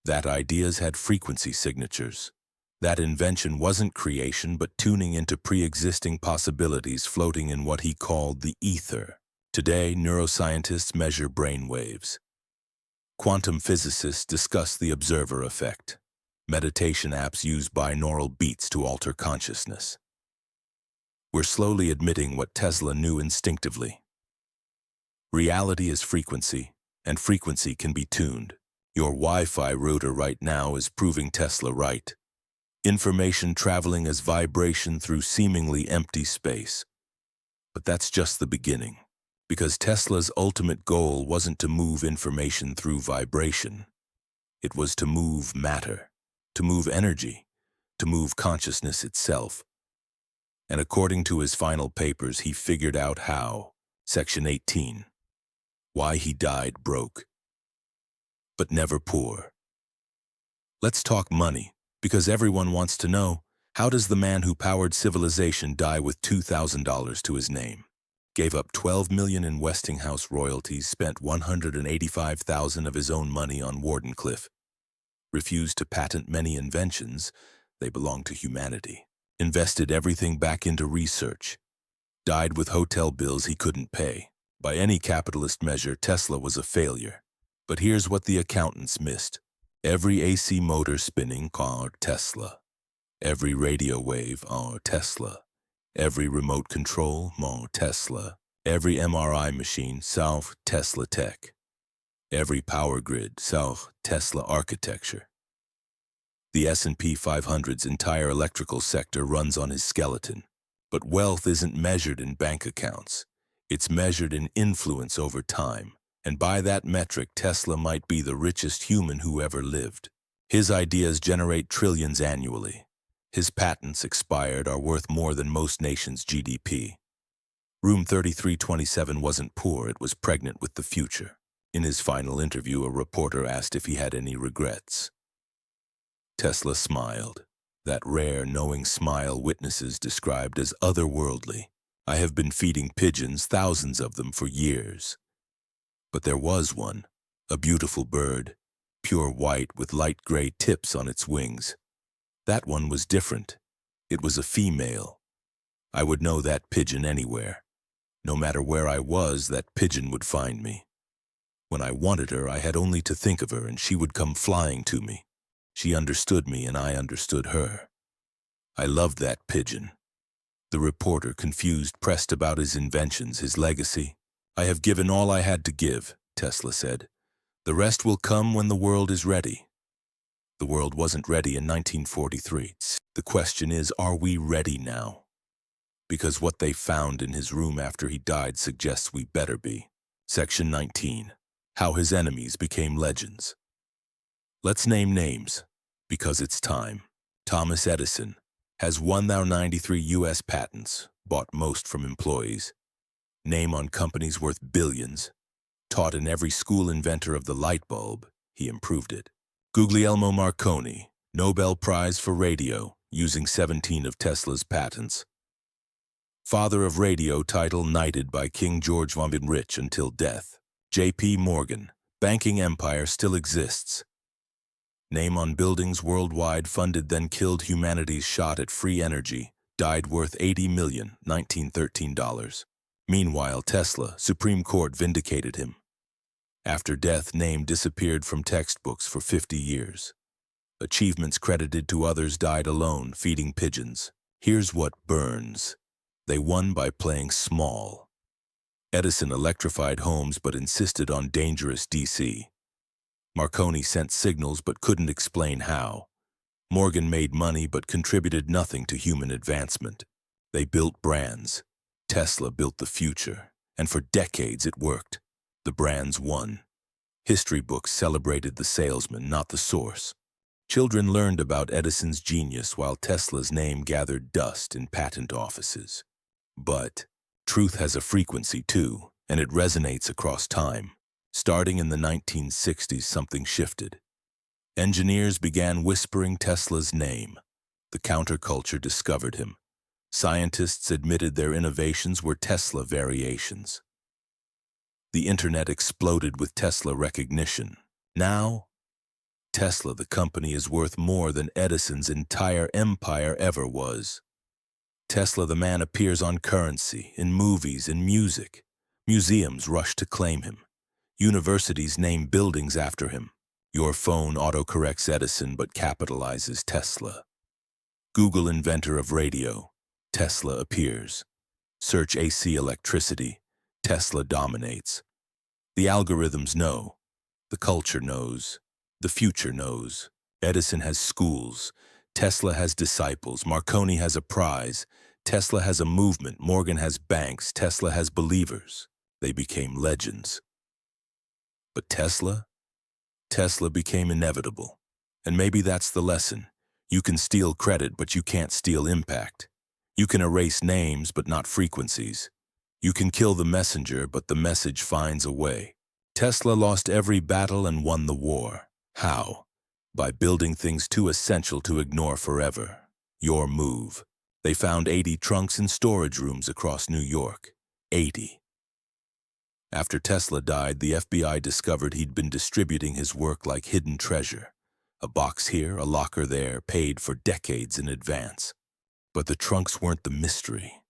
That ideas had frequency signatures. That invention wasn't creation, but tuning into pre-existing possibilities floating in what he called the ether. Today, neuroscientists measure brain waves. Quantum physicists discuss the observer effect. Meditation apps use binaural beats to alter consciousness. We're slowly admitting what Tesla knew instinctively. Reality is frequency, and frequency can be tuned. Your Wi-Fi router right now is proving Tesla right. Information traveling as vibration through seemingly empty space. But that's just the beginning, because Tesla's ultimate goal wasn't to move information through vibration. It was to move matter, to move energy, to move consciousness itself. And according to his final papers, he figured out how. Section 18. Why he died broke, but never poor. Let's talk money, because everyone wants to know, how does the man who powered civilization die with $2,000 to his name? Gave up $12 million in Westinghouse royalties, spent $185,000 of his own money on Wardenclyffe. Refused to patent many inventions, they belong to humanity. Invested everything back into research. Died with hotel bills he couldn't pay. By any capitalist measure, Tesla was a failure. But here's what the accountants missed. Every AC motor spinning, Tesla. Every radio wave, Tesla. Every remote control, Tesla. Every MRI machine, Tesla tech. Every power grid, Tesla architecture. The S&P 500's entire electrical sector runs on his skeleton. But wealth isn't measured in bank accounts. It's measured in influence over time. And by that metric, Tesla might be the richest human who ever lived. His ideas generate trillions annually. His patents, expired, are worth more than most nations' GDP. Room 3327 wasn't poor, it was pregnant with the future. In his final interview, a reporter asked if he had any regrets. Tesla smiled. That rare, knowing smile witnesses described as otherworldly. I have been feeding pigeons, thousands of them, for years. But there was one, a beautiful bird, pure white with light gray tips on its wings. That one was different. It was a female. I would know that pigeon anywhere. No matter where I was, that pigeon would find me. When I wanted her, I had only to think of her and she would come flying to me. She understood me and I understood her. I loved that pigeon. The reporter, confused, pressed about his inventions, his legacy. I have given all I had to give, Tesla said. The rest will come when the world is ready. The world wasn't ready in 1943. The question is, are we ready now? Because what they found in his room after he died suggests we better be. Section 19. How his enemies became legends. Let's name names, because it's time. Thomas Edison has 1,093 U.S. patents, bought most from employees. Name on companies worth billions. Taught in every school, inventor of the light bulb, he improved it. Guglielmo Marconi, Nobel Prize for Radio, using 17 of Tesla's patents. Father of radio, title knighted by King George, rich until death. J.P. Morgan, banking empire still exists. Name on buildings worldwide funded then killed humanity's shot at free energy, died worth $80 million, 1913 dollars. Meanwhile, Tesla, Supreme Court vindicated him. After death, name disappeared from textbooks for 50 years. Achievements credited to others died alone, feeding pigeons. Here's what burns. They won by playing small. Edison electrified homes but insisted on dangerous DC. Marconi sent signals but couldn't explain how. Morgan made money but contributed nothing to human advancement. They built brands. Tesla built the future, and for decades it worked. The brands won. History books celebrated the salesman, not the source. Children learned about Edison's genius while Tesla's name gathered dust in patent offices. But truth has a frequency too, and it resonates across time. Starting in the 1960s, something shifted. Engineers began whispering Tesla's name. The counterculture discovered him. Scientists admitted their innovations were Tesla variations. The internet exploded with Tesla recognition. Now, Tesla, the company, is worth more than Edison's entire empire ever was. Tesla, the man, appears on currency, in movies, in music. Museums rush to claim him. Universities name buildings after him. Your phone autocorrects Edison but capitalizes Tesla. Google, inventor of radio. Tesla appears. Search AC electricity. Tesla dominates. The algorithms know. The culture knows. The future knows. Edison has schools. Tesla has disciples. Marconi has a prize. Tesla has a movement. Morgan has banks. Tesla has believers. They became legends. But Tesla? Tesla became inevitable. And maybe that's the lesson. You can steal credit, but you can't steal impact. You can erase names, but not frequencies. You can kill the messenger, but the message finds a way. Tesla lost every battle and won the war. How? By building things too essential to ignore forever. Your move. They found 80 trunks in storage rooms across New York. 80. After Tesla died, the FBI discovered he'd been distributing his work like hidden treasure. A box here, a locker there, paid for decades in advance. But the trunks weren't the mystery.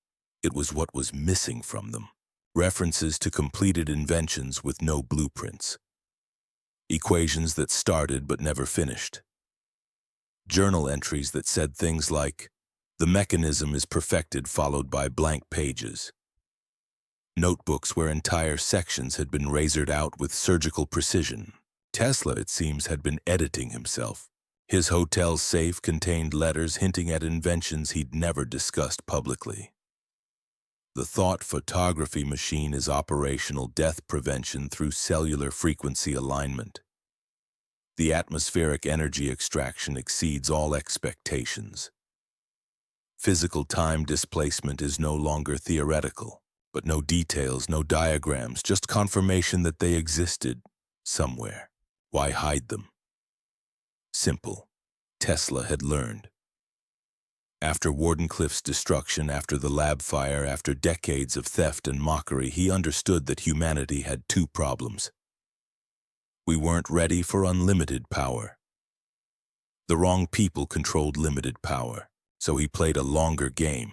It was what was missing from them. References to completed inventions with no blueprints. Equations that started but never finished. Journal entries that said things like, "The mechanism is perfected," followed by blank pages. Notebooks where entire sections had been razored out with surgical precision. Tesla, it seems, had been editing himself. His hotel safe contained letters hinting at inventions he'd never discussed publicly. The thought photography machine is operational death prevention through cellular frequency alignment. The atmospheric energy extraction exceeds all expectations. Physical time displacement is no longer theoretical, but no details, no diagrams, just confirmation that they existed somewhere. Why hide them? Simple. Tesla had learned. After Wardenclyffe's destruction, after the lab fire, after decades of theft and mockery, he understood that humanity had two problems. We weren't ready for unlimited power. The wrong people controlled limited power, so he played a longer game.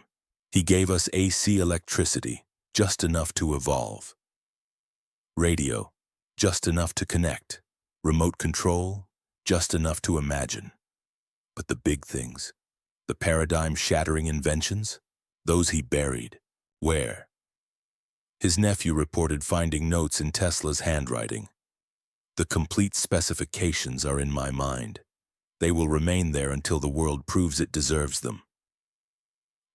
He gave us AC electricity, just enough to evolve. Radio, just enough to connect. Remote control, just enough to imagine. But the big things, the paradigm-shattering inventions, those he buried. Where? His nephew reported finding notes in Tesla's handwriting. The complete specifications are in my mind. They will remain there until the world proves it deserves them.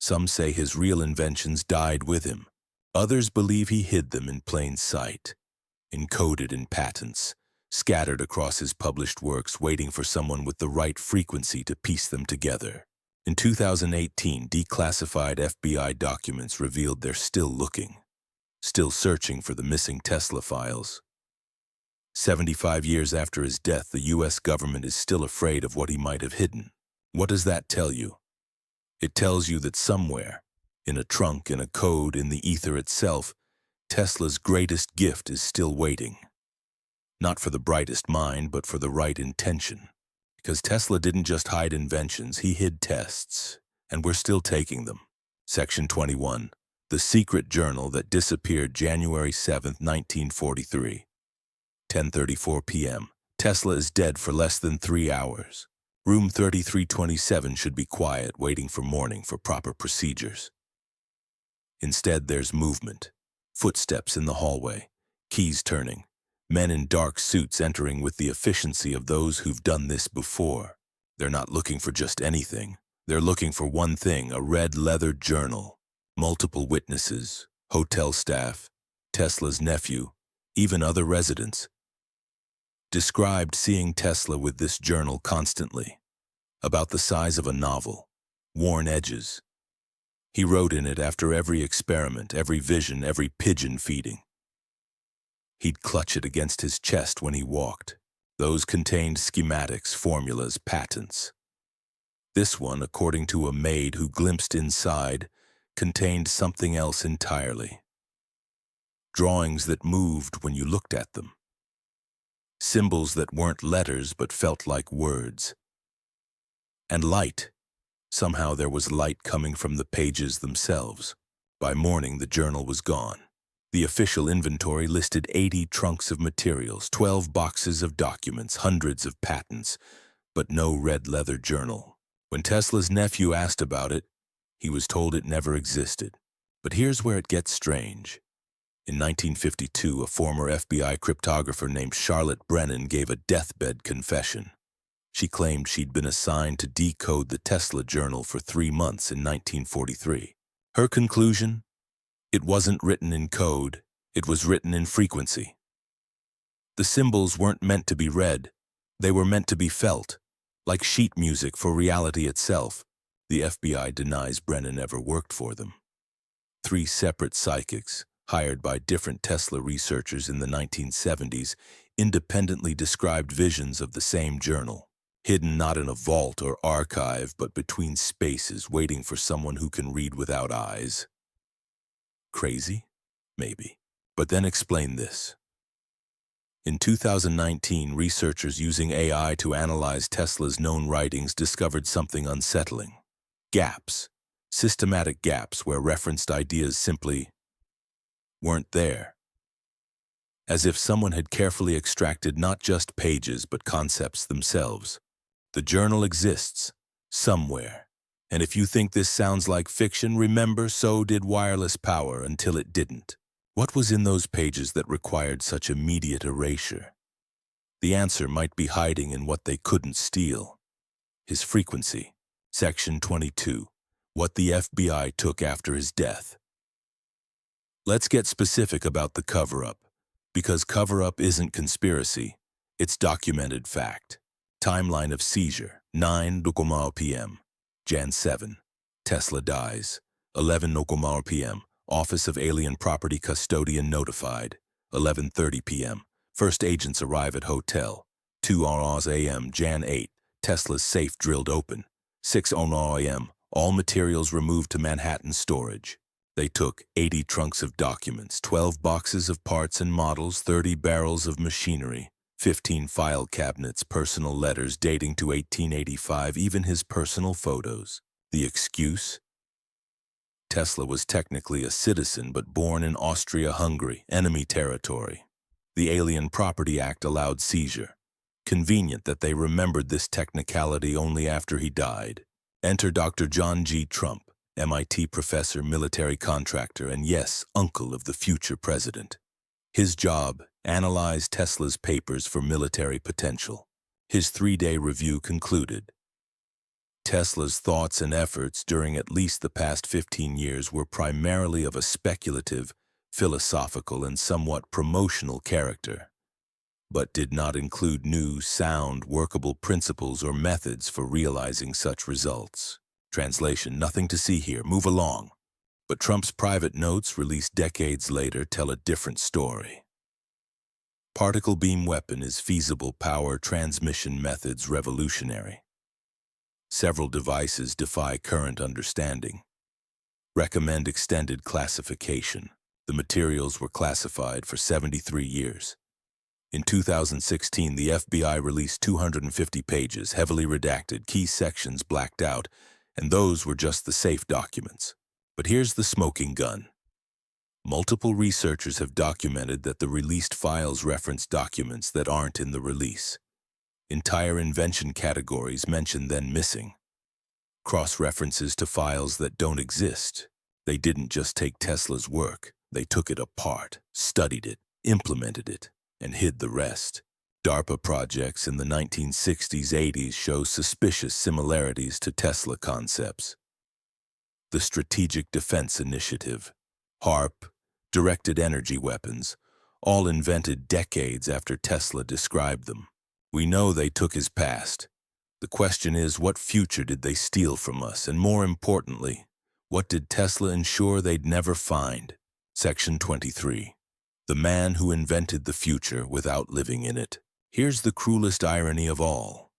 Some say his real inventions died with him. Others believe he hid them in plain sight, encoded in patents, scattered across his published works, waiting for someone with the right frequency to piece them together. In 2018, declassified FBI documents revealed they're still looking, still searching for the missing Tesla files. 75 years after his death, the U.S. government is still afraid of what he might have hidden. What does that tell you? It tells you that somewhere, in a trunk, in a code, in the ether itself, Tesla's greatest gift is still waiting. Not for the brightest mind, but for the right intention. Because Tesla didn't just hide inventions, he hid tests, and we're still taking them. Section 21. The secret journal that disappeared January 7, 1943. 10:34 p.m. Tesla is dead for less than 3 hours. Room 3327 should be quiet, waiting for morning for proper procedures. Instead, there's movement. Footsteps in the hallway, keys turning, men in dark suits entering with the efficiency of those who've done this before. They're not looking for just anything. They're looking for one thing, a red leather journal. Multiple witnesses, hotel staff, Tesla's nephew, even other residents, described seeing Tesla with this journal constantly, about the size of a novel, worn edges. He wrote in it after every experiment, every vision, every pigeon feeding. He'd clutch it against his chest when he walked. Those contained schematics, formulas, patents. This one, according to a maid who glimpsed inside, contained something else entirely. Drawings that moved when you looked at them. Symbols that weren't letters but felt like words. And light. Somehow there was light coming from the pages themselves. By morning, the journal was gone. The official inventory listed 80 trunks of materials, 12 boxes of documents, hundreds of patents, but no red leather journal. When Tesla's nephew asked about it, he was told it never existed. But here's where it gets strange. In 1952, a former FBI cryptographer named Charlotte Brennan gave a deathbed confession. She claimed she'd been assigned to decode the Tesla journal for 3 months in 1943. Her conclusion? It wasn't written in code, it was written in frequency. The symbols weren't meant to be read, they were meant to be felt, like sheet music for reality itself. The FBI denies Brennan ever worked for them. 3 separate psychics, hired by different Tesla researchers in the 1970s, independently described visions of the same journal, hidden not in a vault or archive, but between spaces, waiting for someone who can read without eyes. Crazy? Maybe. But then explain this. In 2019, researchers using AI to analyze Tesla's known writings discovered something unsettling. Gaps. Systematic gaps where referenced ideas simply weren't there. As if someone had carefully extracted not just pages but concepts themselves. The journal exists, somewhere. And if you think this sounds like fiction, remember, so did wireless power until it didn't. What was in those pages that required such immediate erasure? The answer might be hiding in what they couldn't steal. His frequency. Section 22. What the FBI took after his death. Let's get specific about the cover-up, because cover-up isn't conspiracy, it's documented fact. Timeline of seizure, 9:00 p.m. Jan 7. Tesla dies. 11:00 p.m. Office of Alien Property Custodian notified. 11:30 p.m. First agents arrive at hotel. 2:00 a.m. Jan 8. Tesla's safe drilled open. 6:00 a.m. All materials removed to Manhattan storage. They took 80 trunks of documents, 12 boxes of parts and models, 30 barrels of machinery, 15 file cabinets, personal letters dating to 1885, even his personal photos. The excuse? Tesla was technically a citizen but born in Austria-Hungary, enemy territory. The Alien Property Act allowed seizure. Convenient that they remembered this technicality only after he died. Enter Dr. John G. Trump, MIT professor, military contractor, and yes, uncle of the future president. His job, analyze Tesla's papers for military potential. His 3-day review concluded. Tesla's thoughts and efforts during at least the past 15 years were primarily of a speculative, philosophical, and somewhat promotional character, but did not include new, sound, workable principles or methods for realizing such results. Translation, nothing to see here, move along. But Trump's private notes, released decades later, tell a different story. Particle beam weapon is feasible, power transmission methods revolutionary. Several devices defy current understanding. Recommend extended classification. The materials were classified for 73 years. In 2016, the FBI released 250 pages, heavily redacted, key sections blacked out, and those were just the safe documents. But here's the smoking gun. Multiple researchers have documented that the released files reference documents that aren't in the release. Entire invention categories mentioned then missing. Cross-references to files that don't exist. They didn't just take Tesla's work, they took it apart, studied it, implemented it, and hid the rest. DARPA projects in the 1960s-80s show suspicious similarities to Tesla concepts. The Strategic Defense Initiative, HARP, directed energy weapons, all invented decades after Tesla described them. We know they took his past. The question is, what future did they steal from us? And more importantly, what did Tesla ensure they'd never find? Section 23. The man who invented the future without living in it. Here's the cruelest irony of all.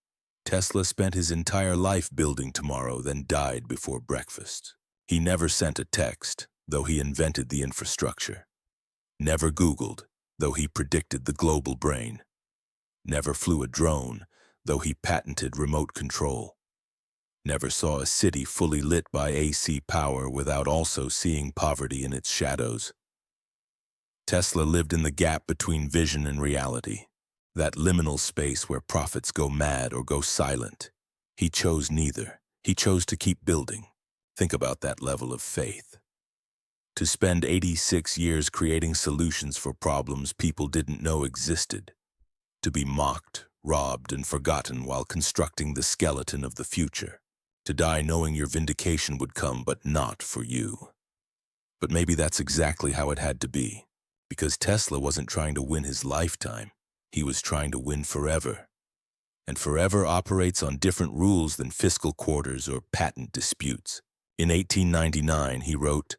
Tesla spent his entire life building tomorrow, then died before breakfast. He never sent a text, though he invented the infrastructure. Never Googled, though he predicted the global brain. Never flew a drone, though he patented remote control. Never saw a city fully lit by AC power without also seeing poverty in its shadows. Tesla lived in the gap between vision and reality, that liminal space where prophets go mad or go silent. He chose neither. He chose to keep building. Think about that level of faith. To spend 86 years creating solutions for problems people didn't know existed. To be mocked, robbed, and forgotten while constructing the skeleton of the future. To die knowing your vindication would come, but not for you. But maybe that's exactly how it had to be. Because Tesla wasn't trying to win his lifetime, he was trying to win forever. And forever operates on different rules than fiscal quarters or patent disputes. In 1899, he wrote,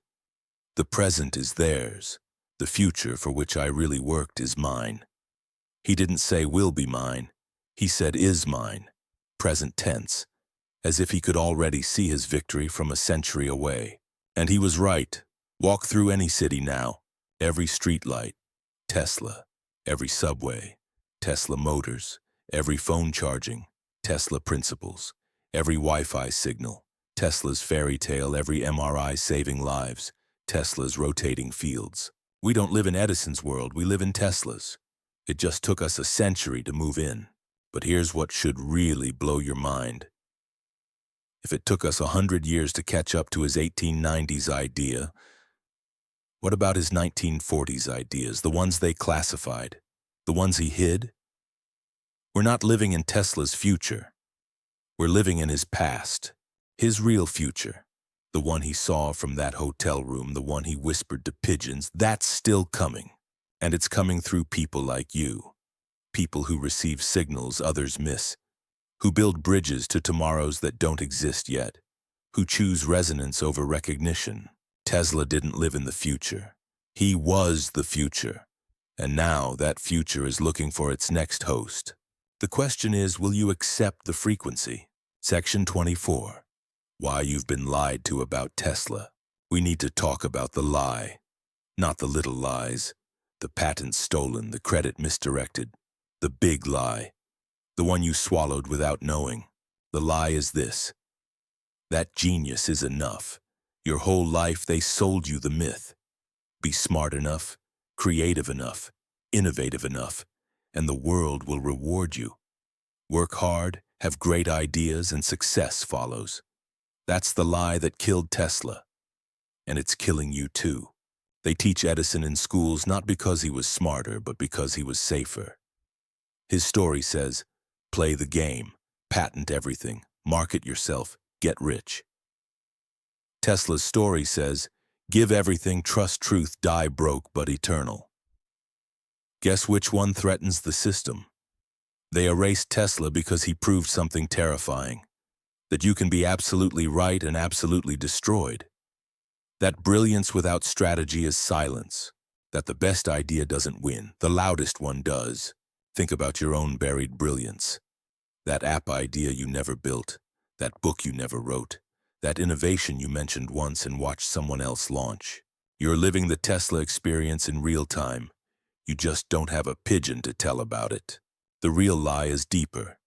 "The present is theirs. The future for which I really worked is mine." He didn't say will be mine. He said is mine, present tense, as if he could already see his victory from a century away. And he was right. Walk through any city now. Every streetlight, Tesla. Every subway, Tesla motors. Every phone charging, Tesla principles. Every Wi-Fi signal, Tesla's fairy tale. Every MRI saving lives, Tesla's rotating fields. We don't live in Edison's world, we live in Tesla's. It just took us a century to move in. But here's what should really blow your mind. If it took us 100 years to catch up to his 1890s idea, what about his 1940s ideas, the ones they classified, the ones he hid? We're not living in Tesla's future. We're living in his past, his real future, the one he saw from that hotel room, the one he whispered to pigeons. That's still coming, and it's coming through people like you, people who receive signals others miss, who build bridges to tomorrows that don't exist yet, who choose resonance over recognition. Tesla didn't live in the future. He was the future. And now that future is looking for its next host. The question is, will you accept the frequency? Section 24. Why you've been lied to about Tesla. We need to talk about the lie. Not the little lies. The patent stolen, the credit misdirected. The big lie. The one you swallowed without knowing. The lie is this. That genius is enough. Your whole life they sold you the myth. Be smart enough, creative enough, innovative enough, and the world will reward you. Work hard, have great ideas, and success follows. That's the lie that killed Tesla. And it's killing you too. They teach Edison in schools not because he was smarter, but because he was safer. His story says, play the game, patent everything, market yourself, get rich. Tesla's story says, give everything, trust truth, die broke but eternal. Guess which one threatens the system? They erased Tesla because he proved something terrifying, that you can be absolutely right and absolutely destroyed, that brilliance without strategy is silence, that the best idea doesn't win, the loudest one does. Think about your own buried brilliance, that app idea you never built, that book you never wrote, that innovation you mentioned once and watched someone else launch. You're living the Tesla experience in real time. You just don't have a pigeon to tell about it. The real lie is deeper.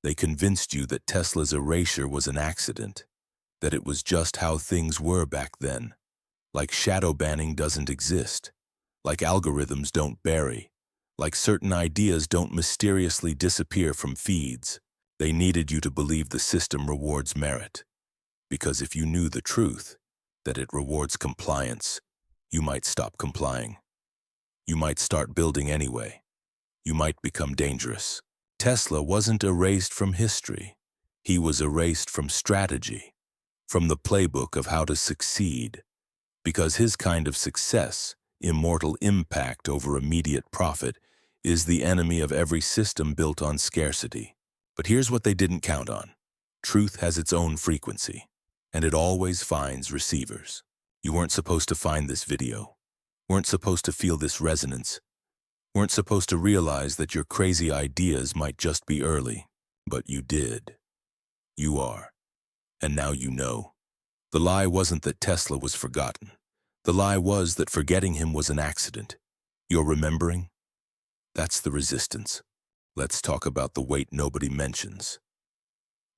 They convinced you that Tesla's erasure was an accident, that it was just how things were back then. Like shadow banning doesn't exist, like algorithms don't bury, like certain ideas don't mysteriously disappear from feeds. They needed you to believe the system rewards merit. Because if you knew the truth, that it rewards compliance, you might stop complying. You might start building anyway. You might become dangerous. Tesla wasn't erased from history. He was erased from strategy, from the playbook of how to succeed. Because his kind of success, immortal impact over immediate profit, is the enemy of every system built on scarcity. But here's what they didn't count on. Truth has its own frequency, and it always finds receivers. You weren't supposed to find this video, weren't supposed to feel this resonance, weren't supposed to realize that your crazy ideas might just be early, but you did. You are. And now you know. The lie wasn't that Tesla was forgotten. The lie was that forgetting him was an accident. You're remembering? That's the resistance. Let's talk about the weight nobody mentions.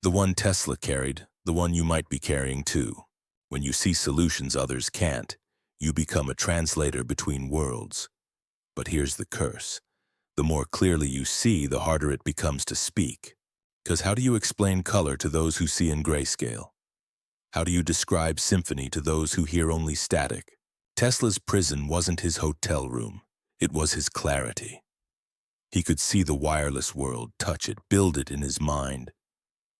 The one Tesla carried, the one you might be carrying too. When you see solutions others can't, you become a translator between worlds. But here's the curse. The more clearly you see, the harder it becomes to speak. 'Cause how do you explain color to those who see in grayscale? How do you describe symphony to those who hear only static? Tesla's prison wasn't his hotel room. It was his clarity. He could see the wireless world, touch it, build it in his mind.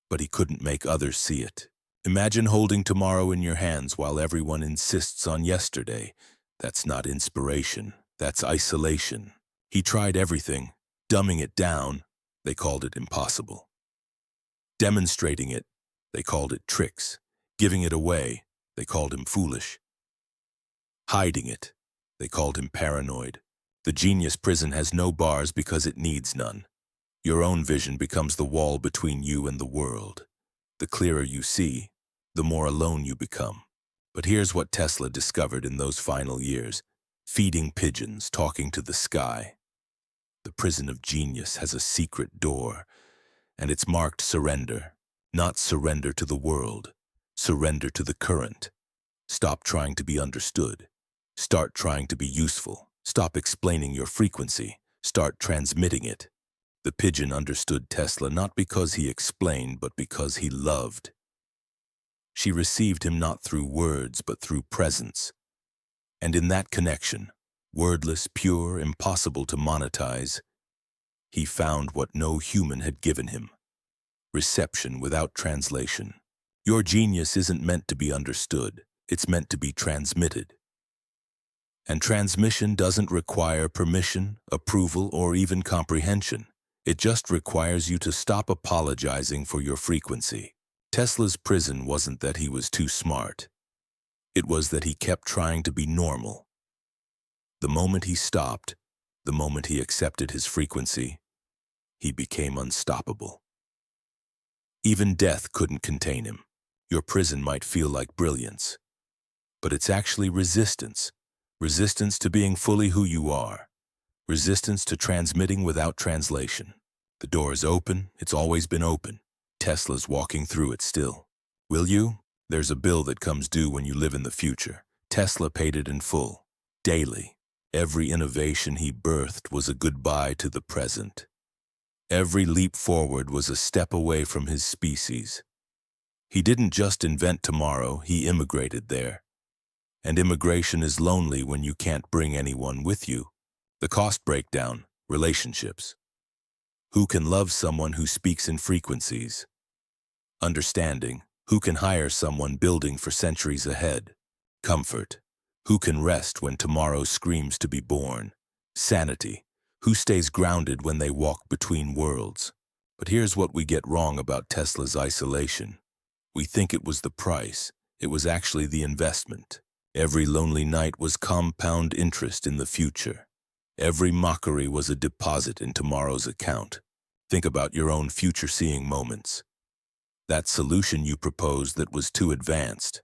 But he couldn't make others see it. Imagine holding tomorrow in your hands while everyone insists on yesterday. That's not inspiration. That's isolation. He tried everything. Dumbing it down, they called it impossible. Demonstrating it, they called it tricks. Giving it away, they called him foolish. Hiding it, they called him paranoid. The genius prison has no bars because it needs none. Your own vision becomes the wall between you and the world. The clearer you see, the more alone you become. But here's what Tesla discovered in those final years. Feeding pigeons, talking to the sky. The prison of genius has a secret door, and it's marked surrender. Not surrender to the world. Surrender to the current. Stop trying to be understood. Start trying to be useful. Stop explaining your frequency. Start transmitting it. The pigeon understood Tesla not because he explained, but because he loved. She received him not through words, but through presence. And in that connection, wordless, pure, impossible to monetize, he found what no human had given him. Reception without translation. Your genius isn't meant to be understood. It's meant to be transmitted. And transmission doesn't require permission, approval, or even comprehension. It just requires you to stop apologizing for your frequency. Tesla's prison wasn't that he was too smart. It was that he kept trying to be normal. The moment he stopped, the moment he accepted his frequency, he became unstoppable. Even death couldn't contain him. Your prison might feel like brilliance, but it's actually resistance. Resistance to being fully who you are. Resistance to transmitting without translation. The door is open. It's always been open. Tesla's walking through it still. Will you? There's a bill that comes due when you live in the future. Tesla paid it in full. Daily. Every innovation he birthed was a goodbye to the present. Every leap forward was a step away from his species. He didn't just invent tomorrow, he immigrated there. And immigration is lonely when you can't bring anyone with you. The cost breakdown, relationships. Who can love someone who speaks in frequencies? Understanding. Who can hire someone building for centuries ahead? Comfort. Who can rest when tomorrow screams to be born? Sanity. Who stays grounded when they walk between worlds? But here's what we get wrong about Tesla's isolation. We think it was the price. It was actually the investment. Every lonely night was compound interest in the future. Every mockery was a deposit in tomorrow's account. Think about your own future-seeing moments. That solution you proposed that was too advanced.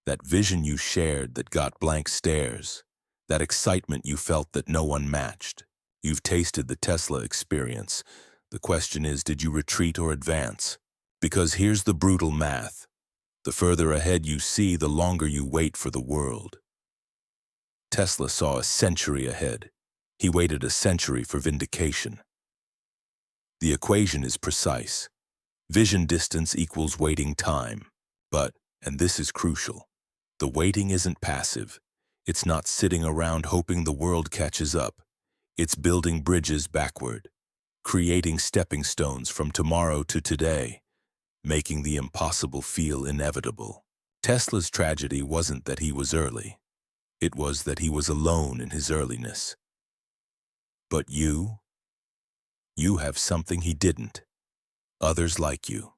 That vision you shared that got blank stares. That excitement you felt that no one matched. You've tasted the Tesla experience. The question is, did you retreat or advance? Because here's the brutal math. The further ahead you see, the longer you wait for the world. Tesla saw a century ahead. He waited a century for vindication. The equation is precise. Vision distance equals waiting time. But, and this is crucial, the waiting isn't passive. It's not sitting around hoping the world catches up. It's building bridges backward, creating stepping stones from tomorrow to today, making the impossible feel inevitable. Tesla's tragedy wasn't that he was early. It was that he was alone in his earliness. But you have something he didn't. Others like you,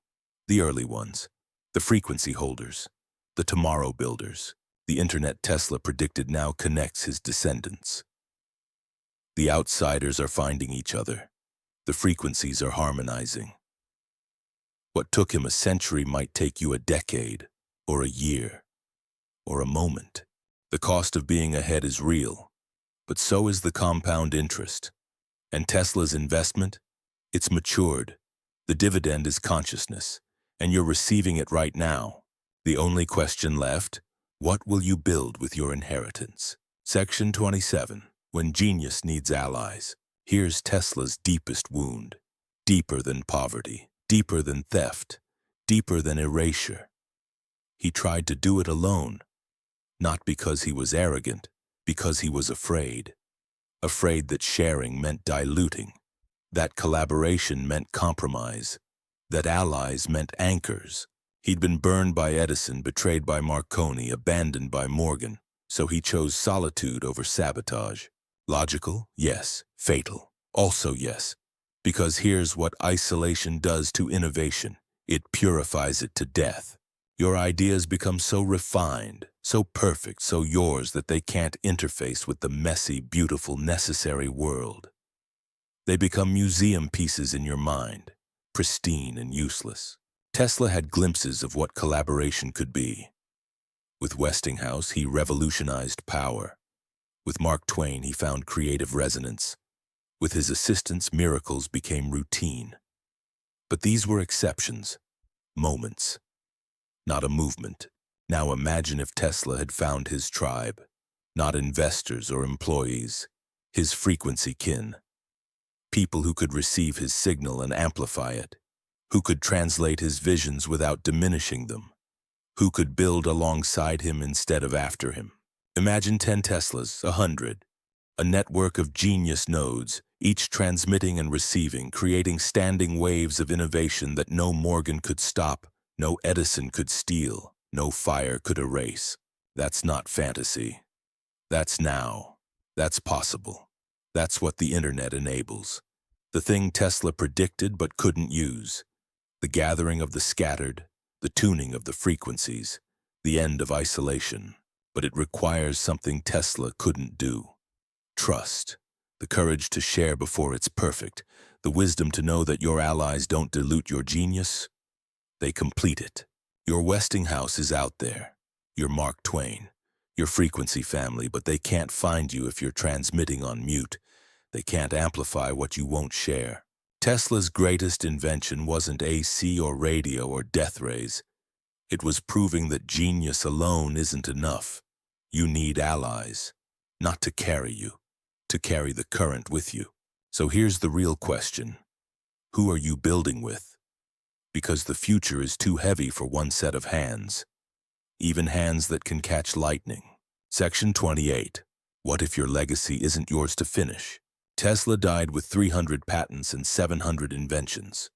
the early ones, the frequency holders, the tomorrow builders. The internet Tesla predicted now connects his descendants. The outsiders are finding each other. The frequencies are harmonizing. What took him a century might take you a decade, or a year, or a moment. The cost of being ahead is real, but so is the compound interest. And Tesla's investment? It's matured. The dividend is consciousness, and you're receiving it right now. The only question left: what will you build with your inheritance? Section 27. When genius needs allies. Here's Tesla's deepest wound. Deeper than poverty, deeper than theft, deeper than erasure. He tried to do it alone, not because he was arrogant, because he was afraid. Afraid that sharing meant diluting, that collaboration meant compromise, that allies meant anchors. He'd been burned by Edison, betrayed by Marconi, abandoned by Morgan, so he chose solitude over sabotage. Logical? Yes. Fatal? Also yes. Because here's what isolation does to innovation. It purifies it to death. Your ideas become so refined, so perfect, so yours that they can't interface with the messy, beautiful, necessary world. They become museum pieces in your mind, pristine and useless. Tesla had glimpses of what collaboration could be. With Westinghouse, he revolutionized power. With Mark Twain, he found creative resonance. With his assistants, miracles became routine. But these were exceptions, moments, not a movement. Now imagine if Tesla had found his tribe, not investors or employees, his frequency kin. People who could receive his signal and amplify it, who could translate his visions without diminishing them, who could build alongside him instead of after him. Imagine 10 Teslas, 100, a network of genius nodes, each transmitting and receiving, creating standing waves of innovation that no Morgan could stop, no Edison could steal, no fire could erase. That's not fantasy. That's now. That's possible. That's what the internet enables. The thing Tesla predicted but couldn't use. The gathering of the scattered, the tuning of the frequencies, the end of isolation. But it requires something Tesla couldn't do. Trust, the courage to share before it's perfect, the wisdom to know that your allies don't dilute your genius. They complete it. Your Westinghouse is out there, your Mark Twain, your frequency family, but they can't find you if you're transmitting on mute. They can't amplify what you won't share. Tesla's greatest invention wasn't AC or radio or death rays. It was proving that genius alone isn't enough. You need allies, not to carry you, to carry the current with you. So here's the real question. Who are you building with? Because the future is too heavy for one set of hands, even hands that can catch lightning. Section 28. What if your legacy isn't yours to finish? Tesla died with 300 patents and 700 inventions.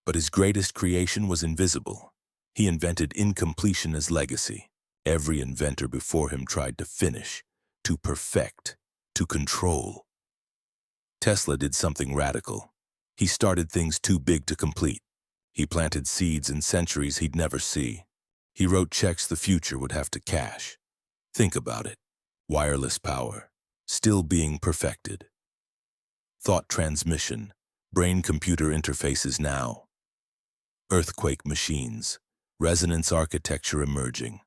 But his greatest creation was invisible. He invented incompletion as legacy. Every inventor before him tried to finish, to perfect, to control. Tesla did something radical. He started things too big to complete. He planted seeds in centuries he'd never see. He wrote checks the future would have to cash. Think about it. Wireless power, still being perfected. Thought transmission, brain-computer interfaces now. Earthquake machines, resonance architecture emerging.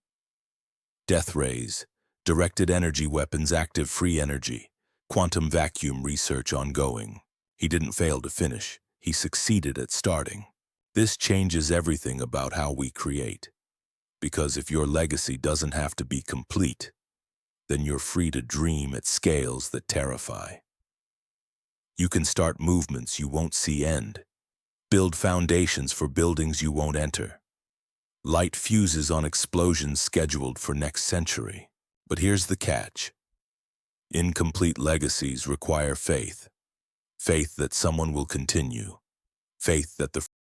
Death rays, directed energy weapons, active free energy, quantum vacuum research ongoing. He didn't fail to finish. He succeeded at starting. This changes everything about how we create. Because if your legacy doesn't have to be complete, then you're free to dream at scales that terrify. You can start movements you won't see end. Build foundations for buildings you won't enter. Light fuses on explosions scheduled for next century. But here's the catch. Incomplete legacies require faith. Faith that someone will continue. Faith that the